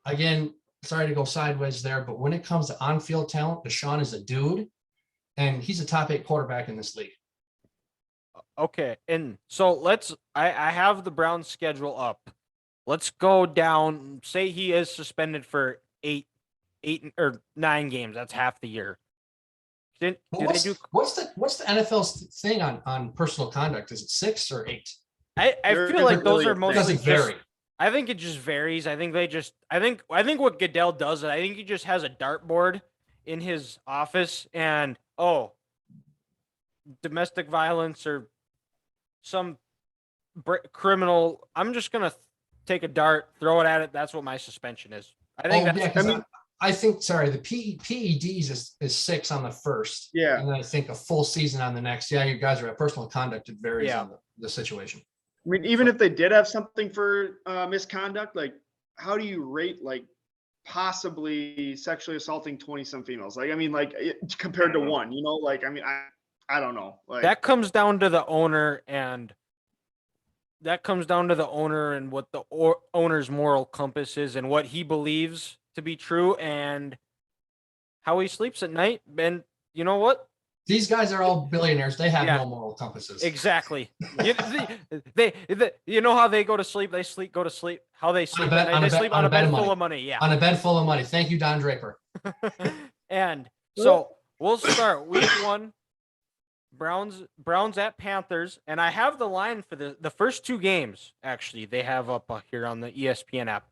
Speaker 4: again, sorry to go sideways there, but when it comes to on-field talent, Deshaun is a dude, and he's a top 8 quarterback in this league.
Speaker 2: Okay, and so I have the Browns schedule up. Let's go down. Say he is suspended for 8 or 9 games. That's half the year. Did they
Speaker 4: What's,
Speaker 2: do?
Speaker 4: what's the NFL's thing on personal conduct? Is it 6 or 8?
Speaker 2: I
Speaker 3: There
Speaker 2: feel like
Speaker 3: isn't
Speaker 2: those
Speaker 3: really
Speaker 2: are
Speaker 3: a thing.
Speaker 2: mostly
Speaker 4: Doesn't vary.
Speaker 2: just. I think it just varies. I think they just. I think what Goodell does. I think he just has a dartboard in his office, and domestic violence or some criminal. I'm just gonna take a dart, throw it at it. That's what my suspension is. I think that's.
Speaker 4: Yeah, 'cause
Speaker 3: I mean-
Speaker 4: I think, sorry, the PEDs is 6 on the first.
Speaker 3: Yeah.
Speaker 4: And then I think a full season on the next. Yeah, you guys are at personal conduct. It varies
Speaker 2: Yeah.
Speaker 4: on the situation.
Speaker 3: I mean, even if they did have something for misconduct, like how do you rate like possibly sexually assaulting 20-some females? Like, I mean, like compared to one, like, I mean, I don't know. Like
Speaker 2: That comes down to the owner and what the owner's moral compass is and what he believes to be true and how he sleeps at night. And you know what?
Speaker 4: These guys are all billionaires. They have
Speaker 2: Yeah.
Speaker 4: no moral compasses.
Speaker 2: Exactly. You know how they go to sleep? Go to sleep. How they sleep at night? They sleep on a bed full of money. Yeah.
Speaker 4: On a bed full of money. Thank you, Don Draper.
Speaker 2: And so we'll start week 1. Browns at Panthers, and I have the line for the first 2 games. Actually, they have up here on the ESPN app.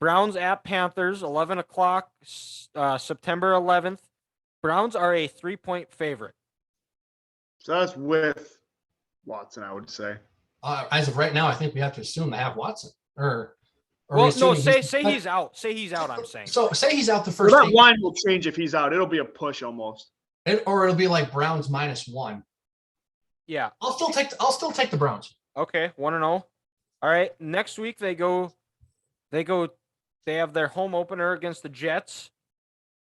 Speaker 2: Browns at Panthers, 11 o'clock, September 11th. Browns are a 3-point favorite.
Speaker 3: so that's with Watson, I would say.
Speaker 4: As of right now, I think we have to assume they have Watson. Or
Speaker 2: Well, no,
Speaker 4: assuming
Speaker 2: say he's out. Say he's out. I'm saying.
Speaker 4: So say he's out the
Speaker 3: Well,
Speaker 4: first
Speaker 3: that
Speaker 4: 8,
Speaker 3: line will change if he's out. It'll be a push almost.
Speaker 4: or it'll be like Browns -1.
Speaker 2: Yeah.
Speaker 4: I'll still take the Browns.
Speaker 2: Okay. 1-0. All right. Next week they have their home opener against the Jets.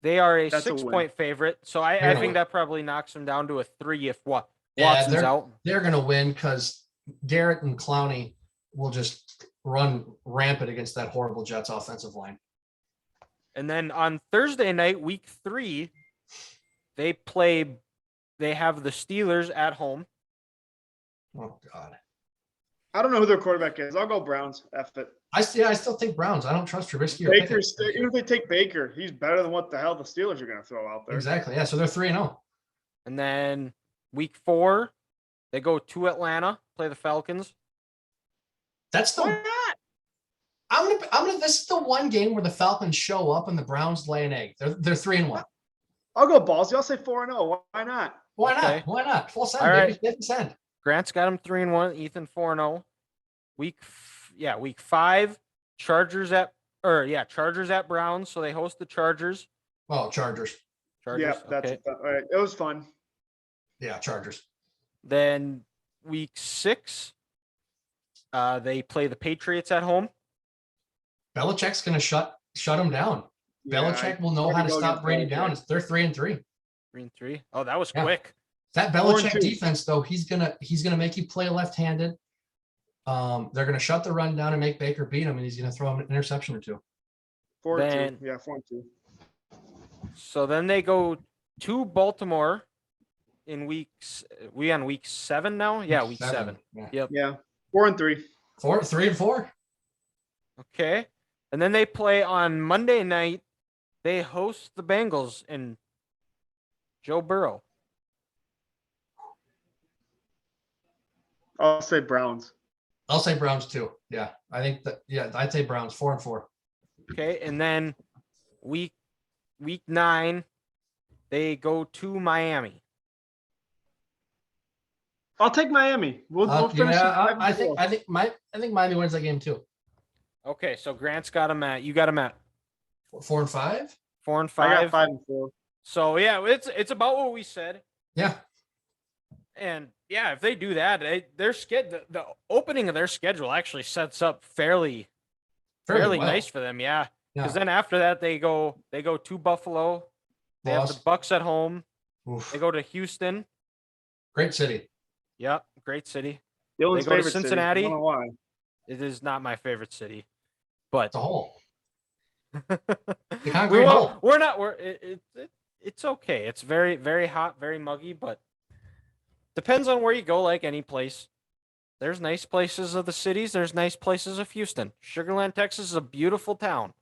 Speaker 2: They are a
Speaker 3: That's a
Speaker 2: 6-point favorite. So I
Speaker 4: They're
Speaker 2: think
Speaker 4: gonna
Speaker 2: that probably knocks them down to a 3 if Watson's
Speaker 4: Yeah,
Speaker 2: out.
Speaker 4: They're gonna win because Garrett and Clowney will just run rampant against that horrible Jets offensive line.
Speaker 2: And then on Thursday night, week 3, they have the Steelers at home.
Speaker 4: Oh God.
Speaker 3: I don't know who their quarterback is. I'll go Browns. F it.
Speaker 4: I still think Browns. I don't trust Trubisky or
Speaker 3: Baker,
Speaker 4: Pickett.
Speaker 3: even if they take Baker, he's better than what the hell the Steelers are going to throw out there.
Speaker 4: Exactly. Yeah. So they're 3-0.
Speaker 2: And then week 4, they go to Atlanta, play the Falcons.
Speaker 4: That's
Speaker 3: Why
Speaker 4: the.
Speaker 3: not?
Speaker 4: I'm gonna. This is the one game where the Falcons show up and the Browns lay an egg. They're 3-1.
Speaker 3: I'll go ballsy. I'll say 4-0. Why not?
Speaker 4: Why not?
Speaker 2: Okay.
Speaker 4: Why not? Full send,
Speaker 2: All
Speaker 4: baby.
Speaker 2: right.
Speaker 4: Get the send.
Speaker 2: Grant's got him 3-1. Ethan 4-0. Week 5, Chargers at Browns. So they host the Chargers.
Speaker 4: Oh, Chargers.
Speaker 3: Yeah, that's
Speaker 2: okay.
Speaker 3: all right. It was fun.
Speaker 4: Yeah, Chargers.
Speaker 2: Then week 6, they play the Patriots at home.
Speaker 4: Belichick's gonna shut them down. Belichick will know how to stop Brady down. They're 3-3.
Speaker 2: 3-3. Oh, that was
Speaker 4: Yeah.
Speaker 2: quick.
Speaker 4: That
Speaker 3: 4-2.
Speaker 4: Belichick defense, though, he's gonna make you play left-handed. They're gonna shut the run down and make Baker beat him, and he's gonna throw him an interception or 2.
Speaker 3: 4-2. Yeah, 4-2.
Speaker 2: So then they go to Baltimore in weeks. We on week 7 now? Yeah, week 7.
Speaker 4: Yeah.
Speaker 2: Yep.
Speaker 3: Yeah, 4-3.
Speaker 4: 3-4.
Speaker 2: Okay. And then they play on Monday night. They host the Bengals and Joe Burrow.
Speaker 3: I'll say Browns.
Speaker 4: I'll say Browns too. Yeah, I think that. Yeah, I'd say Browns 4-4.
Speaker 2: Okay. And then week 9, they go to Miami.
Speaker 3: I'll take Miami. We'll finish.
Speaker 4: I think Miami wins that game too.
Speaker 2: Okay. So Grant's got him at, you got him at
Speaker 4: 4-5.
Speaker 2: 4 and
Speaker 3: I
Speaker 2: 5.
Speaker 3: got 5-4.
Speaker 2: So yeah, it's about what we said.
Speaker 4: Yeah.
Speaker 2: And yeah, if they do that, the opening of their schedule actually sets up fairly
Speaker 4: well.
Speaker 2: nice for them. Yeah.
Speaker 4: Yeah.
Speaker 2: Because then after that they go to Buffalo. They have the Bucks at home.
Speaker 4: Oof.
Speaker 2: They go to Houston.
Speaker 4: Great city.
Speaker 2: Yep, great city.
Speaker 3: Dylan's
Speaker 2: They go to
Speaker 3: favorite city.
Speaker 2: Cincinnati.
Speaker 3: I don't know why.
Speaker 2: It is not my favorite city, but
Speaker 4: It's a hole. The concrete hole.
Speaker 2: It's okay. It's very, very hot, very muggy, but depends on where you go. Like any place, there's nice places of the cities. There's nice places of Houston. Sugar Land, Texas is a beautiful town,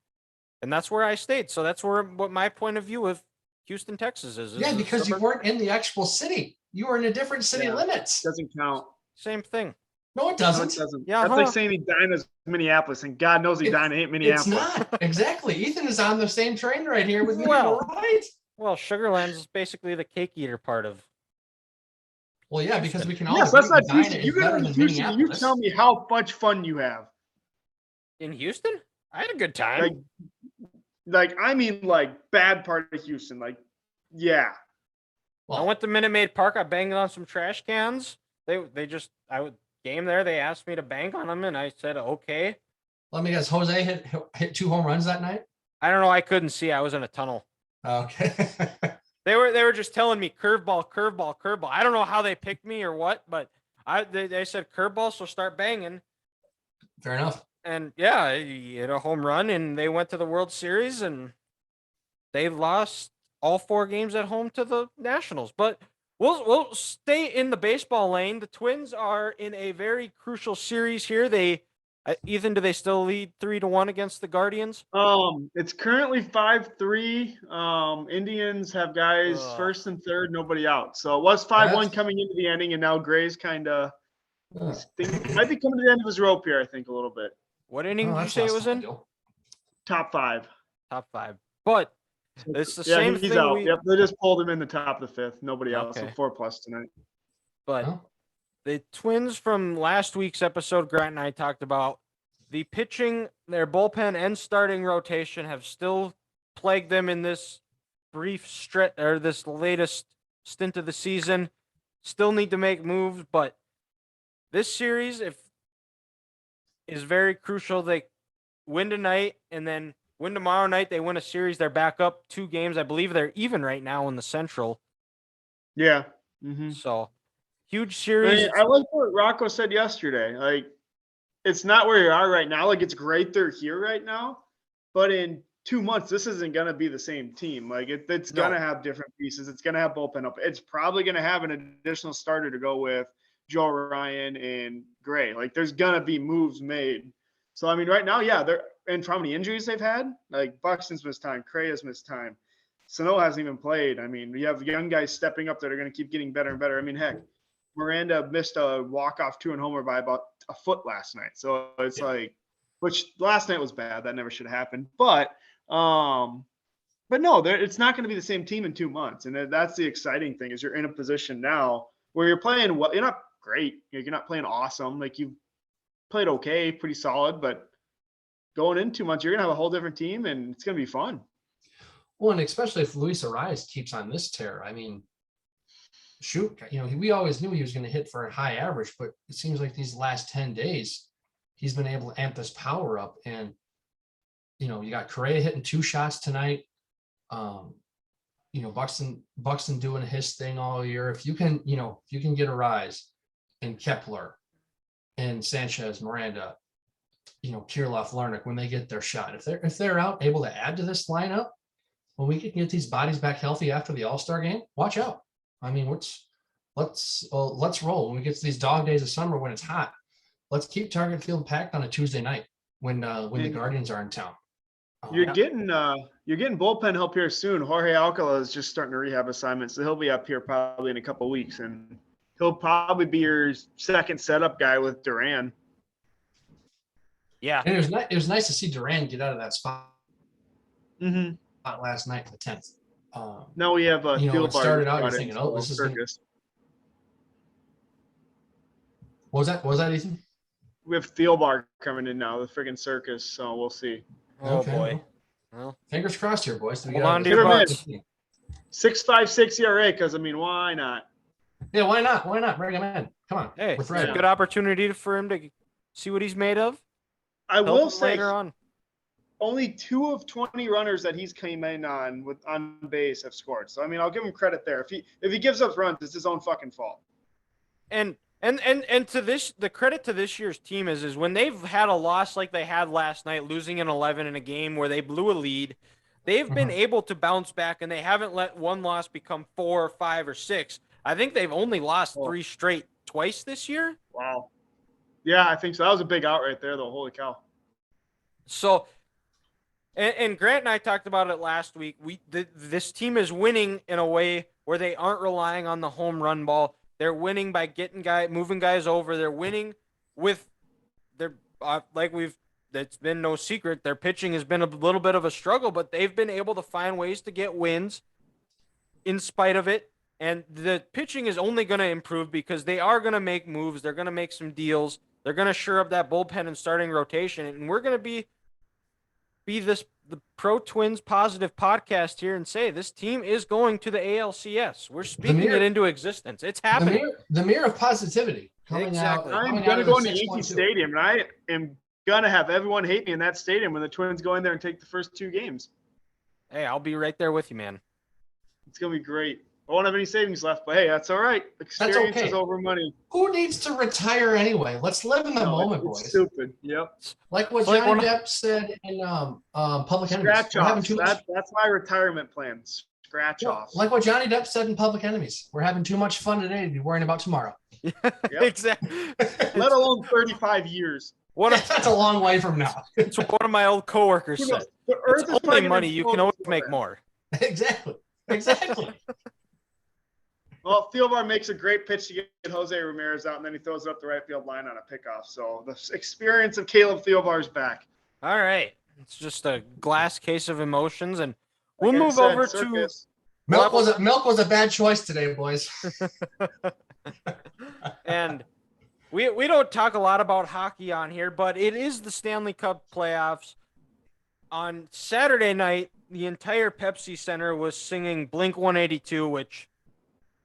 Speaker 2: and that's where I stayed. So that's what my point of view of Houston, Texas is.
Speaker 4: Yeah,
Speaker 2: It's a
Speaker 4: because you
Speaker 2: suburb.
Speaker 4: weren't in the actual city. You were in a different city
Speaker 3: Yeah.
Speaker 4: limits.
Speaker 3: Doesn't count.
Speaker 2: Same thing.
Speaker 4: No, it
Speaker 3: No, it
Speaker 4: doesn't.
Speaker 3: doesn't.
Speaker 2: Yeah,
Speaker 3: That's like saying Edina's Minneapolis, and God knows Edina ain't
Speaker 4: It's
Speaker 3: Minneapolis.
Speaker 4: not. Exactly. Ethan is on the same train right here with me.
Speaker 2: Well.
Speaker 4: Right?
Speaker 2: Well, Sugarlands is basically the cake eater part of.
Speaker 4: Well, yeah, because we can all
Speaker 3: Yes,
Speaker 4: agree
Speaker 3: that's not
Speaker 4: Edina
Speaker 3: Houston.
Speaker 4: is
Speaker 3: You go
Speaker 4: better
Speaker 3: to
Speaker 4: than
Speaker 3: Houston, you
Speaker 4: Minneapolis.
Speaker 3: tell me how much fun you have.
Speaker 2: In Houston, I had a good time.
Speaker 3: I mean, like bad part of Houston. Like, yeah.
Speaker 2: I
Speaker 4: Well,
Speaker 2: went to Minute Maid Park. I banged on some trash cans. I would game there. They asked me to bang on them, and I said okay.
Speaker 4: let me guess. Jose hit 2 home runs that night.
Speaker 2: I don't know. I couldn't see. I was in a tunnel.
Speaker 4: Okay.
Speaker 2: They were just telling me curveball, curveball, curveball. I don't know how they picked me or what, but they said curveball, so start banging.
Speaker 4: Fair enough.
Speaker 2: And yeah, he hit a home run, and they went to the World Series, and they lost all 4 games at home to the Nationals. But we'll stay in the baseball lane. The Twins are in a very crucial series here. Ethan, do they still lead 3-1 against the Guardians?
Speaker 3: It's currently 5-3. Indians have guys
Speaker 2: Ugh.
Speaker 3: first and third, nobody out. So it was 5-1
Speaker 4: That's-
Speaker 3: coming into the ending, and now Gray's kind of
Speaker 4: Oh,
Speaker 3: might be coming to the end of his rope here. I think a little bit.
Speaker 2: What inning did you
Speaker 4: that's
Speaker 2: say
Speaker 4: less
Speaker 2: it was
Speaker 4: than
Speaker 2: in?
Speaker 4: ideal.
Speaker 3: Top 5.
Speaker 2: Top 5. But it's the
Speaker 3: Yeah,
Speaker 2: same
Speaker 3: he's
Speaker 2: thing.
Speaker 3: out. Yep, they just pulled him in the top of the 5th. Nobody else. So
Speaker 2: Okay.
Speaker 3: 4+ tonight.
Speaker 2: But
Speaker 4: Huh?
Speaker 2: the Twins from last week's episode, Grant and I talked about the pitching, their bullpen and starting rotation have still plagued them in this brief stretch or this latest stint of the season. Still need to make moves, but this series is very crucial. They win tonight and then win tomorrow night. They win a series. They're back up 2 games. I believe they're even right now in the Central.
Speaker 3: Yeah. Mm-hmm.
Speaker 2: So huge series.
Speaker 3: I like what Rocco said yesterday. Like, it's not where you are right now. Like, it's great they're here right now, but in 2 months, this isn't going to be the same team. Like, it's
Speaker 2: No.
Speaker 3: going to have different pieces. It's going to have bullpen up. It's probably going to have an additional starter to go with Joe Ryan and Gray. Like, there's going to be moves made. So, I mean, right now, yeah, and for how many injuries they've had, like Buxton's missed time, Cray has missed time. Sano hasn't even played. I mean, we have young guys stepping up that are going to keep getting better and better. I mean, heck, Miranda missed a walk-off 2 and homer by about a foot last night. So it's which last night was bad. That never should have happened. But no, it's not going to be the same team in 2 months. And that's the exciting thing is you're in a position now where you're playing well. You're not great. You're not playing awesome. Like you've played okay, pretty solid, but going in 2 months, you're going to have a whole different team and it's going to be fun.
Speaker 4: Well, and especially if Luis Ariz keeps on this tear. I mean, shoot, we always knew he was going to hit for a high average, but it seems like these last 10 days, he's been able to amp this power up. And, you got Correa hitting 2 shots tonight. Buxton doing his thing all year. If you can get Ariz and Kepler and Sanchez, Miranda, Kirilloff, Larnach, when they get their shot, if they're out able to add to this lineup, when we can get these bodies back healthy after the All-Star game, watch out. I mean, let's roll. When we get to these dog days of summer when it's hot, let's keep Target Field packed on a Tuesday night when the Guardians are in town.
Speaker 3: You're getting bullpen help here soon. Jorge Alcala is just starting a rehab assignment, so he'll be up here probably in a couple of weeks, and he'll probably be your second setup guy with Duran.
Speaker 2: Yeah.
Speaker 4: And it was nice to see Duran get out of that spot
Speaker 3: Mm-hmm.
Speaker 4: last night in the 10th.
Speaker 3: Now we have a
Speaker 4: it started out, you're thinking, oh, this is
Speaker 3: Circus.
Speaker 4: What was that, Ethan?
Speaker 3: We have Thielbar coming in now, the friggin' circus, so we'll see.
Speaker 2: Oh
Speaker 4: Okay.
Speaker 2: boy. Well,
Speaker 4: Fingers crossed here, boys.
Speaker 2: hold on to your
Speaker 3: Hit 'em in.
Speaker 2: butts.
Speaker 3: 6.56 ERA, because I mean, why not?
Speaker 4: Yeah, why not? Why not? Bring him in. Come on.
Speaker 2: Hey,
Speaker 4: We're
Speaker 2: it's a
Speaker 4: ready.
Speaker 2: good opportunity for him to see what he's made of.
Speaker 3: I
Speaker 2: Help
Speaker 3: will
Speaker 2: him
Speaker 3: say
Speaker 2: later on.
Speaker 3: only 2 of 20 runners that he's came in on base have scored. So I mean, I'll give him credit there. If he gives up runs, it's his own fucking fault.
Speaker 2: And to this, the credit to this year's team is when they've had a loss like they had last night, losing an 11 in a game where they blew a lead, they've been able to bounce back, and they haven't let one loss become 4 or 5 or 6. I think they've only lost 3 straight twice this year.
Speaker 3: Wow. Yeah, I think so. That was a big out right there, though. Holy cow.
Speaker 2: So, And Grant and I talked about it last week. This team is winning in a way where they aren't relying on the home run ball. They're winning by moving guys over. They're winning with their it's been no secret. Their pitching has been a little bit of a struggle, but they've been able to find ways to get wins in spite of it. And the pitching is only going to improve because they are going to make moves. They're going to make some deals. They're going to shore up that bullpen and starting rotation. And we're going to be the Pro Twins positive podcast here and say this team is going to the ALCS. We're speaking it into existence. It's happening.
Speaker 4: The mirror of positivity coming
Speaker 2: Exactly.
Speaker 4: out.
Speaker 3: I'm going to go into Yankee Stadium, and I am going to have everyone hate me in that stadium when the Twins go in there and take the first 2 games.
Speaker 2: Hey, I'll be right there with you, man.
Speaker 3: It's going to be great. I won't have any savings left, but hey, that's all right. Experience is over money.
Speaker 4: Who needs to retire anyway? Let's live in the moment,
Speaker 3: it's
Speaker 4: boys.
Speaker 3: Stupid. Yep.
Speaker 4: Like what Johnny Depp said in Public Enemies.
Speaker 3: Scratch off. That's my retirement plan. Scratch off.
Speaker 4: Like what Johnny Depp said in Public Enemies. We're having too much fun today to be worrying about tomorrow.
Speaker 3: Yep.
Speaker 2: Exactly.
Speaker 3: Let alone 35 years.
Speaker 4: That's a long way from now.
Speaker 2: That's what one of my old coworkers said.
Speaker 3: The Earth
Speaker 2: it's
Speaker 3: is
Speaker 2: only money. You can always make more.
Speaker 4: Exactly.
Speaker 3: Well, Thielbar makes a great pitch to get Jose Ramirez out, and then he throws it up the right field line on a pickoff. So the experience of Caleb Thielbar is back.
Speaker 2: All right. It's just a glass case of emotions, and we'll move over to
Speaker 4: milk was a bad choice today, boys.
Speaker 2: And we don't talk a lot about hockey on here, but it is the Stanley Cup playoffs. On Saturday night, the entire Pepsi Center was singing Blink-182, which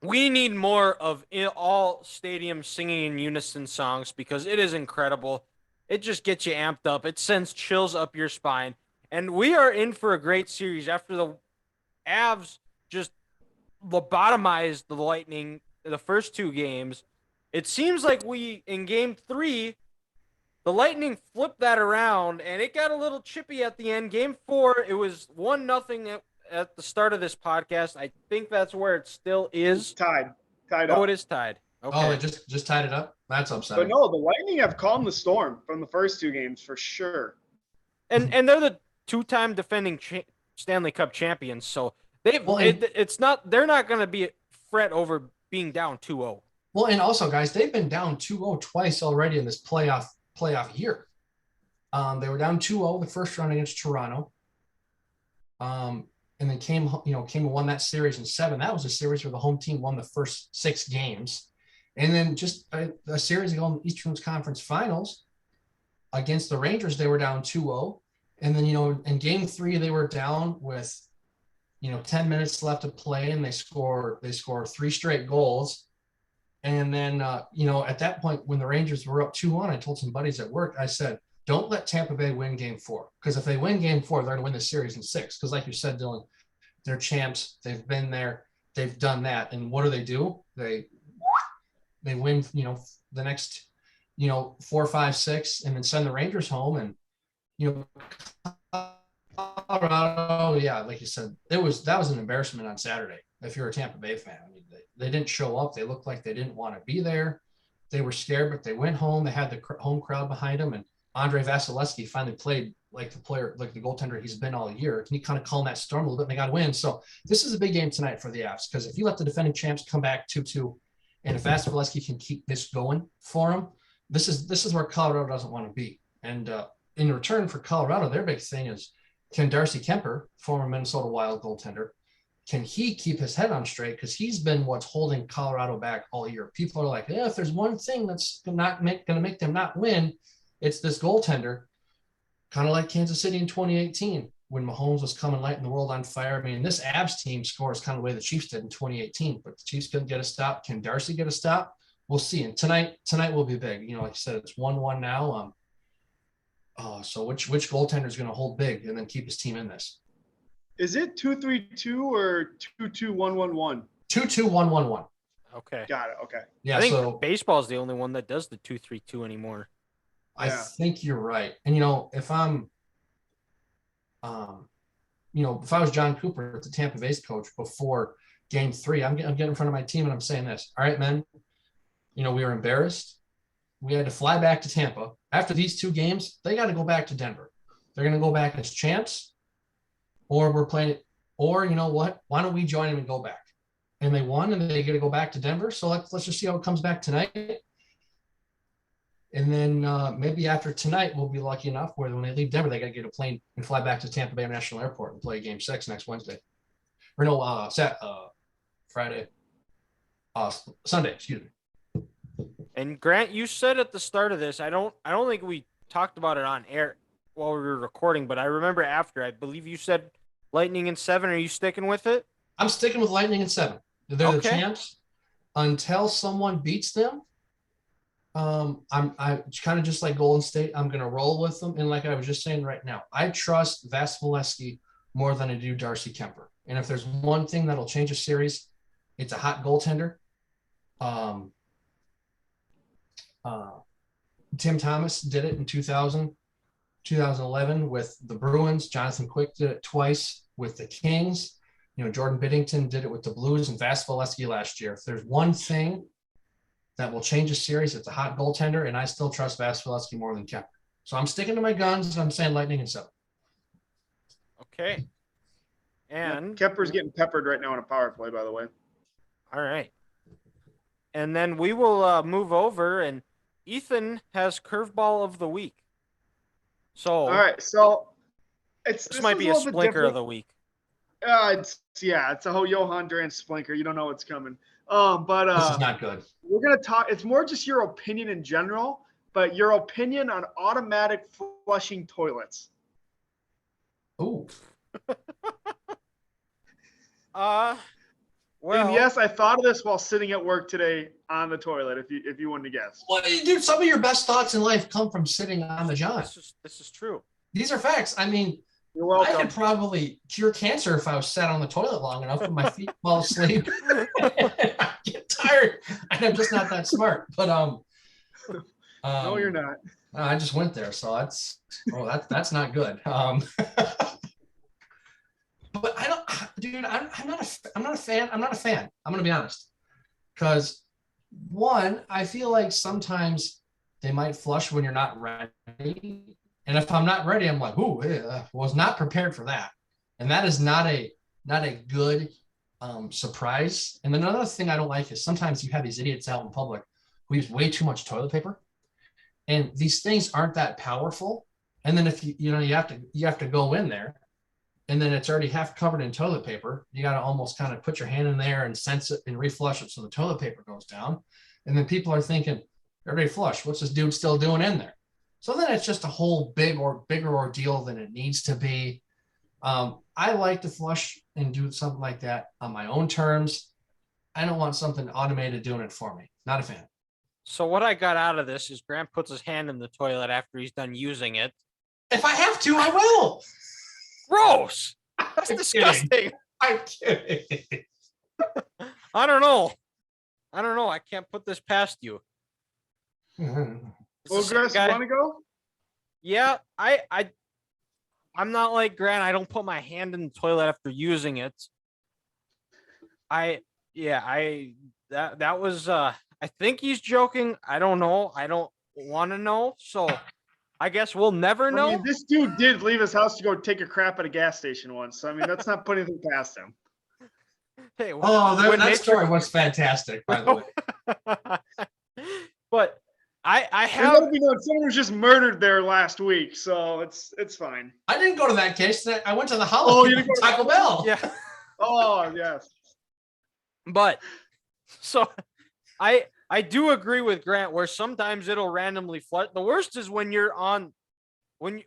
Speaker 2: we need more of all stadiums singing in unison songs because it is incredible. It just gets you amped up. It sends chills up your spine. And we are in for a great series after the Avs just lobotomized the Lightning the first 2 games. It seems like in game 3, the Lightning flipped that around, and it got a little chippy at the end. Game 4, it was 1-0 at the start of this podcast. I think that's where it still is.
Speaker 3: Tied up.
Speaker 2: Oh, it is tied. Okay.
Speaker 4: Oh, it just tied it up? That's upsetting.
Speaker 3: But no, the Lightning have calmed the storm from the first 2 games for sure.
Speaker 2: And they're the 2-time defending Stanley Cup champions, so they're not going to be fret over being down 2-0.
Speaker 4: Well, and also, guys, they've been down 2-0 twice already in this playoff year. They were down 2-0 the first round against Toronto. And then came and won that series in 7. That was a series where the home team won the first 6 games. And then just a series ago in the Eastern Conference Finals against the Rangers, they were down 2-0. And then, in game 3, they were down with, 10 minutes left to play, and they score 3 straight goals. And then, at that point, when the Rangers were up 2-1, I told some buddies at work, I said, don't let Tampa Bay win game 4. Because if they win game 4, they're going to win the series in 6. Because like you said, Dylan, they're champs. They've been there. They've done that. And what do? They win, the next, 4, 5, 6, and then send the Rangers home. And, Colorado, yeah, like you said, that was an embarrassment on Saturday. If you're a Tampa Bay fan, I mean, they didn't show up. They looked like they didn't want to be there. They were scared, but they went home. They had the home crowd behind them, and Andrei Vasilevsky finally played like the goaltender he's been all year. Can he kind of calm that storm a little bit? And they got to win. So this is a big game tonight for the Avs, because if you let the defending champs come back 2-2, and if Vasilevsky can keep this going for them, this is where Colorado doesn't want to be. And in return for Colorado, their big thing is, can Darcy Kemper, former Minnesota Wild goaltender, can he keep his head on straight? Because he's been what's holding Colorado back all year. People are like, yeah, if there's one thing that's going to make them not win, it's this goaltender. Kind of like Kansas City in 2018 when Mahomes was coming lighting the world on fire. I mean, this Avs team scores kind of the way the Chiefs did in 2018, but the Chiefs couldn't get a stop. Can Darcy get a stop? We'll see. And tonight will be big. Like you said, it's 1-1 now. So which goaltender is going to hold big and then keep his team in this?
Speaker 3: Is it 2-3-2 or 2-2-1-1-1?
Speaker 4: 2-2-1-1-1.
Speaker 2: Okay.
Speaker 3: Got it. Okay.
Speaker 4: Yeah.
Speaker 2: I think
Speaker 4: so
Speaker 2: baseball is the only one that does the 2-3-2 anymore.
Speaker 4: I think you're right. And if I'm, if I was John Cooper, the Tampa Bay's coach, before game 3, I'm getting in front of my team and I'm saying this. All right, men. We were embarrassed. We had to fly back to Tampa. After these 2 games, they got to go back to Denver. They're going to go back as champs. or we're playing it, or you know what? Why don't we join them and go back? And they won, and they get to go back to Denver. So let's just see how it comes back tonight. And then maybe after tonight, we'll be lucky enough where when they leave Denver, they got to get a plane and fly back to Tampa Bay National Airport and play Game 6 next Wednesday. Or no, Friday, Sunday, excuse me.
Speaker 2: And Grant, you said at the start of this, I don't think we talked about it on air while we were recording, but I remember after, I believe you said Lightning in 7. Are you sticking with it?
Speaker 4: I'm sticking with Lightning in 7. They're the champs until someone beats them. I kind of just like Golden State. I'm going to roll with them. And like I was just saying right now, I trust Vasilevsky more than I do Darcy Kemper. And if there's one thing that'll change a series, it's a hot goaltender. Tim Thomas did it in 2011 with the Bruins. Jonathan Quick did it twice with the Kings. Jordan Binnington did it with the Blues and Vasilevsky last year. If there's one thing that will change a series, it's a hot goaltender, and I still trust Vasilevsky more than Kemper. So I'm sticking to my guns, and I'm saying Lightning in 7.
Speaker 2: Okay. And
Speaker 3: Kemper's getting peppered right now on a power play, by the way.
Speaker 2: All right. And then we will move over, and Ethan has curveball of the week. So
Speaker 3: all right, so
Speaker 2: this might be a splinker of the week.
Speaker 3: It's a whole Johan Durant splinker. You don't know what's coming. But
Speaker 4: This is not good.
Speaker 3: We're gonna talk. It's more just your opinion in general, but your opinion on automatic flushing toilets.
Speaker 4: Ooh.
Speaker 2: Well,
Speaker 3: And yes, I thought of this while sitting at work today on the toilet. If you wanted to guess.
Speaker 4: Well, dude, some of your best thoughts in life come from sitting on the john.
Speaker 2: This is true.
Speaker 4: These are facts. I mean,
Speaker 3: You're welcome.
Speaker 4: I could probably cure cancer if I was sat on the toilet long enough and my feet fall asleep. I get tired, and I'm just not that smart. But
Speaker 3: no, you're not.
Speaker 4: I just went there, so that's not good. But I don't, dude. I'm not a fan. I'm not a fan. I'm gonna be honest, because one, I feel like sometimes they might flush when you're not ready. And if I'm not ready, I'm like, ooh, was not prepared for that. And that is not a good surprise. And then another thing I don't like is sometimes you have these idiots out in public who use way too much toilet paper. And these things aren't that powerful. And then if you have to go in there, and then it's already half covered in toilet paper. You got to almost kind of put your hand in there and sense it and reflush it so the toilet paper goes down. And then people are thinking, everybody flush. What's this dude still doing in there? So then it's just a whole bigger ordeal than it needs to be. I like to flush and do something like that on my own terms. I don't want something automated doing it for me. Not a fan.
Speaker 2: So what I got out of this is Grant puts his hand in the toilet after he's done using it.
Speaker 4: If I have to, I will.
Speaker 2: Gross. That's disgusting.
Speaker 4: I'm kidding.
Speaker 2: I don't know. I can't put this past you.
Speaker 3: Well, Grass, you want to go?
Speaker 2: Yeah, I'm not like Grant. I don't put my hand in the toilet after using it. That was I think he's joking. I don't know. I don't want to know. So I guess we'll never know.
Speaker 3: I mean, this dude did leave his house to go take a crap at a gas station once. So I mean, that's not putting anything past him.
Speaker 2: Hey,
Speaker 4: that story was fantastic, by the way.
Speaker 2: But I have.
Speaker 3: Someone was just murdered there last week, so it's fine.
Speaker 4: I didn't go to that case. I went to the Holiday
Speaker 3: you didn't go to
Speaker 4: Taco Bell.
Speaker 2: Yeah.
Speaker 3: Oh yes.
Speaker 2: But so I do agree with Grant where sometimes it'll randomly flush. The worst is when you're on when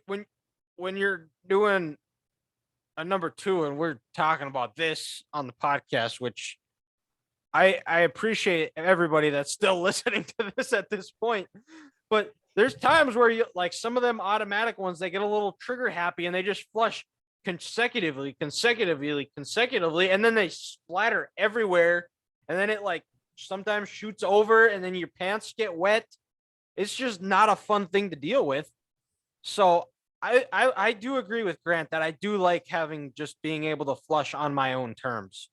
Speaker 2: you're doing a number 2 and we're talking about this on the podcast, which I appreciate everybody that's still listening to this at this point. But there's times where you like some of them automatic ones, they get a little trigger happy and they just flush consecutively, and then they splatter everywhere, and then it like sometimes shoots over, and then your pants get wet. It's just not a fun thing to deal with. So I do agree with Grant that I do like having just being able to flush on my own terms.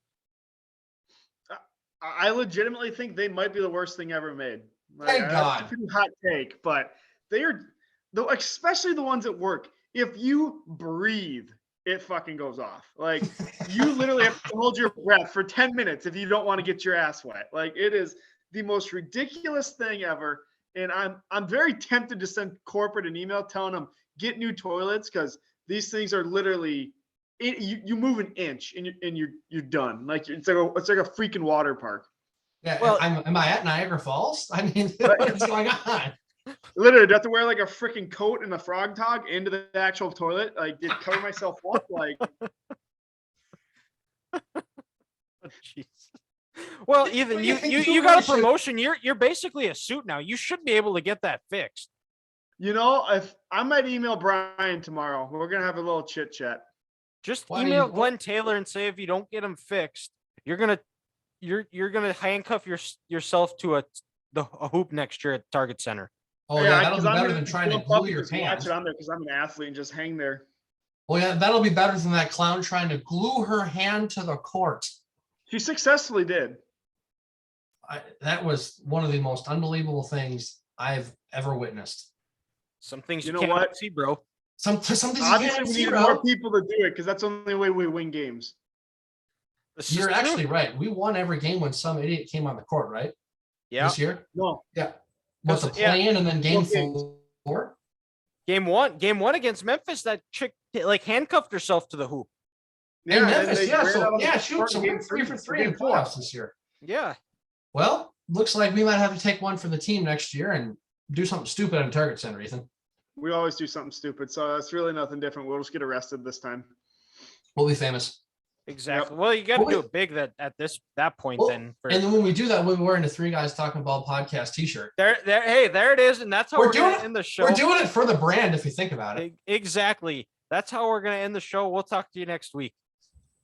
Speaker 3: I legitimately think they might be the worst thing ever made.
Speaker 4: Thank God.
Speaker 3: That's a pretty hot take, but they are, especially the ones at work. If you breathe it fucking goes off. Like you literally have to hold your breath for 10 minutes if you don't want to get your ass wet. Like it is the most ridiculous thing ever. And I'm very tempted to send corporate an email telling them get new toilets because these things are literally you move an inch and you're done. Like it's like a freaking water park.
Speaker 4: Yeah.
Speaker 2: Well-
Speaker 4: am I at Niagara Falls? I mean, what is going on?
Speaker 3: Literally, do I have to wear like a freaking coat and a frog tog into the actual toilet? Like, did cover myself up? Like,
Speaker 2: Jeez. Well, Ethan,
Speaker 4: What do you
Speaker 2: you
Speaker 4: think
Speaker 2: you,
Speaker 4: you
Speaker 2: you got a
Speaker 4: really should-
Speaker 2: promotion. You're basically a suit now. You should be able to get that fixed.
Speaker 3: you know, if I might email Brian tomorrow, we're gonna have a little chit chat.
Speaker 2: Just
Speaker 4: Why do
Speaker 2: email
Speaker 4: you-
Speaker 2: Glenn Taylor and say if you don't get them fixed, you're gonna handcuff yourself to a hoop next year at Target Center.
Speaker 4: Oh yeah, that'll
Speaker 3: 'cause
Speaker 4: be
Speaker 3: I'm
Speaker 4: better
Speaker 3: gonna
Speaker 4: than trying to
Speaker 3: jump up
Speaker 4: glue
Speaker 3: and
Speaker 4: your
Speaker 3: just watch
Speaker 4: pants.
Speaker 3: it on there because I'm an athlete and just hang there.
Speaker 4: Oh yeah, that'll be better than that clown trying to glue her hand to the court.
Speaker 3: She successfully did.
Speaker 4: That was one of the most unbelievable things I've ever witnessed.
Speaker 2: Some things
Speaker 3: You
Speaker 2: you,
Speaker 3: know
Speaker 2: can't
Speaker 3: what?
Speaker 2: see, bro.
Speaker 4: Some things you
Speaker 3: Obviously,
Speaker 4: can't
Speaker 3: we
Speaker 4: see,
Speaker 3: need
Speaker 4: bro.
Speaker 3: more people to do it because that's the only way we win games.
Speaker 2: This is
Speaker 4: You're
Speaker 2: true.
Speaker 4: actually right. We won every game when some idiot came on the court, right?
Speaker 2: Yeah.
Speaker 4: This year?
Speaker 3: No,
Speaker 4: Yeah. Was the
Speaker 2: Yeah.
Speaker 4: plan and then game
Speaker 3: Okay.
Speaker 4: 4?
Speaker 2: Game one against Memphis, that chick like handcuffed herself to the hoop.
Speaker 4: In
Speaker 3: and
Speaker 4: Memphis,
Speaker 3: they
Speaker 4: yeah.
Speaker 3: ran out
Speaker 4: So
Speaker 3: of the
Speaker 4: yeah, shoot.
Speaker 3: court
Speaker 4: So
Speaker 3: in
Speaker 4: we're
Speaker 3: game
Speaker 4: 3 for 3
Speaker 3: game
Speaker 4: in
Speaker 3: 4.
Speaker 4: playoffs this year.
Speaker 2: Yeah.
Speaker 4: Well, looks like we might have to take one for the team next year and do something stupid on Target Center, Ethan.
Speaker 3: We always do something stupid, so that's really nothing different. We'll just get arrested this time.
Speaker 4: We'll be famous.
Speaker 2: Exactly. Well, you got to
Speaker 4: Well,
Speaker 2: do it big at that point.
Speaker 4: Well,
Speaker 2: Then
Speaker 4: and then when we do that, we'll be wearing the Three Guys Talking Ball podcast T-shirt.
Speaker 2: hey, there it is, and that's how
Speaker 4: We're
Speaker 2: we're gonna
Speaker 4: doing it-
Speaker 2: end the show.
Speaker 4: We're doing it for the brand, if you think about it.
Speaker 2: Exactly. That's how we're gonna end the show. We'll talk to you next week.